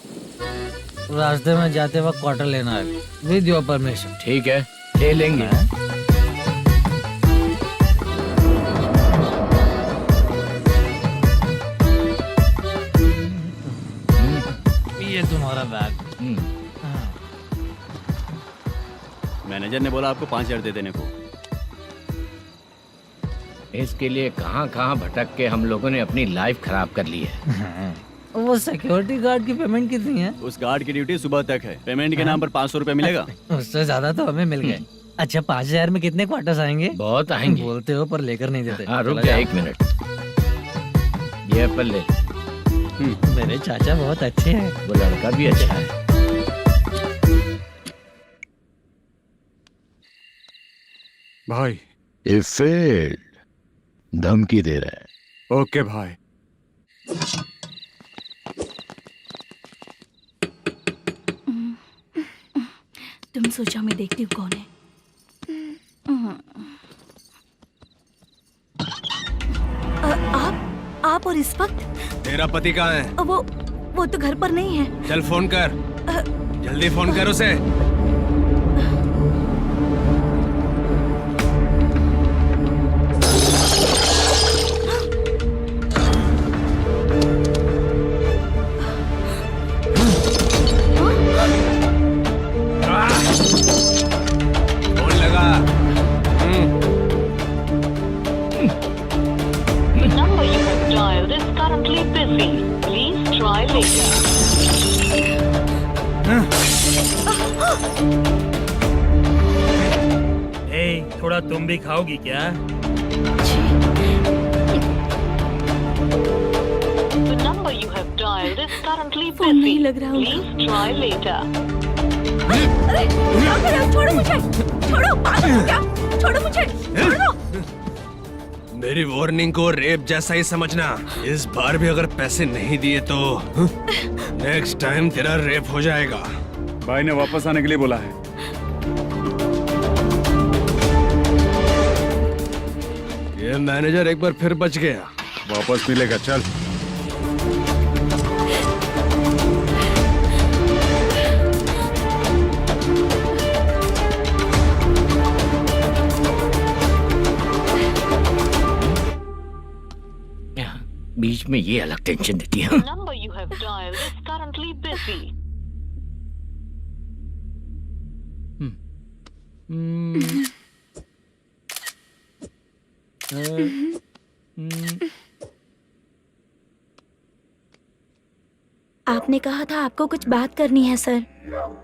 रास्ते में जाते वक्त क्वार्टर लेना है, विद योर परमिशन। ठीक है, ले लेंगे। ये तुम्हारा बैग। मैनेजर ने बोला आपको 5,000 दे देने को। इसके लिए कहाँ कहाँ भटक के हम लोगों ने अपनी लाइफ खराब कर ली है। वो सिक्योरिटी गार्ड की पेमेंट कितनी है? उस गार्ड की ड्यूटी सुबह तक है। पेमेंट के नाम पर 500 रुपए मिलेगा। उससे ज्यादा तो हमें मिल गए। अच्छा, 5,000 में कितने क्वार्टर्स आएंगे? बहुत आएंगे। बोलते हो पर लेकर नहीं देते। हाँ, रुक जा 1 मिनट। ये एप्पल ले। मेरे चाचा बहुत अच्छे हैं। वो लड़का भी अच्छा है। भाई ये फेल्ड धमकी दे रहा है। ओके भाई। तुम सोचा मैं देखती हूँ कौन है। आप और इस वक्त तेरा पति कहाँ है? वो तो घर पर नहीं है। चल फोन कर, जल्दी फोन कर उसे। फोन लगा। number you have dialed is currently busy. Please try later. थोड़ा तुम भी खाओगी क्या? The number you have dialed is currently phone नहीं busy. लग रहा Please try later. अरे क्या कर रहे हो? छोड़ो मुझे, छोड़ो, पागल हो क्या? छोड़ो मुझे, छोड़ो। मेरी वार्निंग को रेप जैसा ही समझना। इस बार भी अगर पैसे नहीं दिए तो नेक्स्ट टाइम तेरा रेप हो जाएगा। भाई ने वापस आने के लिए बोला है। ये मैनेजर एक बार फिर बच गया। वापस मिलेगा, चल। बीच में ये अलग टेंशन देती है। The number you have dialed is currently busy. आपने कहा था आपको कुछ बात करनी है सर।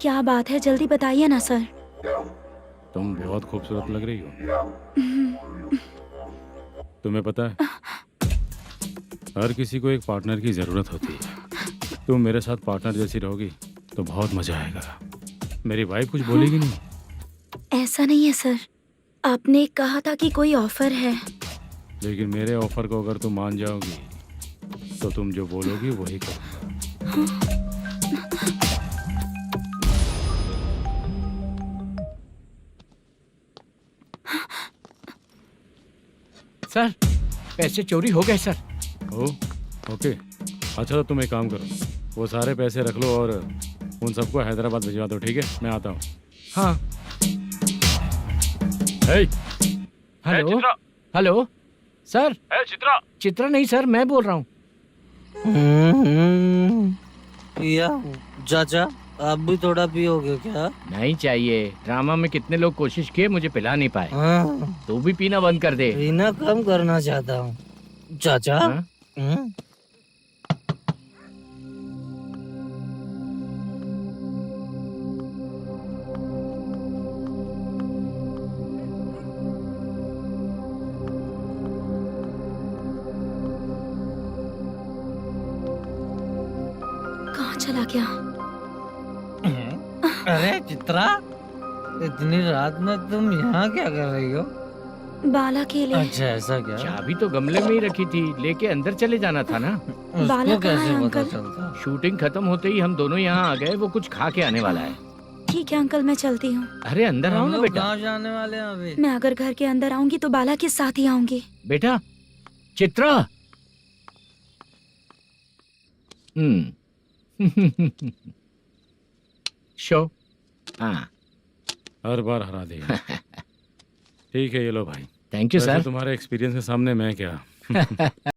क्या बात है, जल्दी बताइए ना सर। तुम बहुत खूबसूरत लग रही हो। तुम्हें पता है, हर किसी को एक पार्टनर की जरूरत होती है। तुम मेरे साथ पार्टनर जैसी रहोगी तो बहुत मजा आएगा। मेरी वाइफ कुछ बोलेगी नहीं? ऐसा नहीं है सर, आपने कहा था कि कोई ऑफर है। लेकिन मेरे ऑफर को अगर तुम मान जाओगी तो तुम जो बोलोगी वही करो। सर, पैसे चोरी हो गए सर। ओके, अच्छा तो तुम एक काम करो, वो सारे पैसे रख लो और उन सबको हैदराबाद भिजवा दो, ठीक है? मैं आता हूँ। हाँ। Hello hello sir. Chitra. Chitra नहीं सर, मैं बोल रहा हूँ। या चाचा, आप भी थोड़ा पियोगे क्या? नहीं चाहिए। ड्रामा में कितने लोग कोशिश किए, मुझे पिला नहीं पाए। तू भी पीना बंद कर दे। पीना कम करना चाहता हूँ चाचा। कहाँ चला गया? अरे चित्रा, इतनी रात में तुम यहाँ क्या कर रही हो? बाला के लिए। अच्छा ऐसा क्या? चाबी तो गमले में ही रखी थी, लेके अंदर चले जाना था ना। बाला उसको कहाँ है कैसे पता अंकल? चलता? शूटिंग खत्म होते ही हम दोनों यहाँ आ गए। वो कुछ खा के आने वाला है। ठीक है अंकल, मैं चलती हूँ। अरे अंदर आओ हम ना लोग बेटा। कहाँ जाने वाले हैं अभी? मैं अगर घर के अंदर आऊंगी तो बाला के साथ ही आऊंगी। बेटा, चित्रा। शो। हाँ, हर बार हरा देगा। ठीक है, ये लो भाई। थैंक यू वैसे सर। तुम्हारे एक्सपीरियंस के सामने मैं क्या।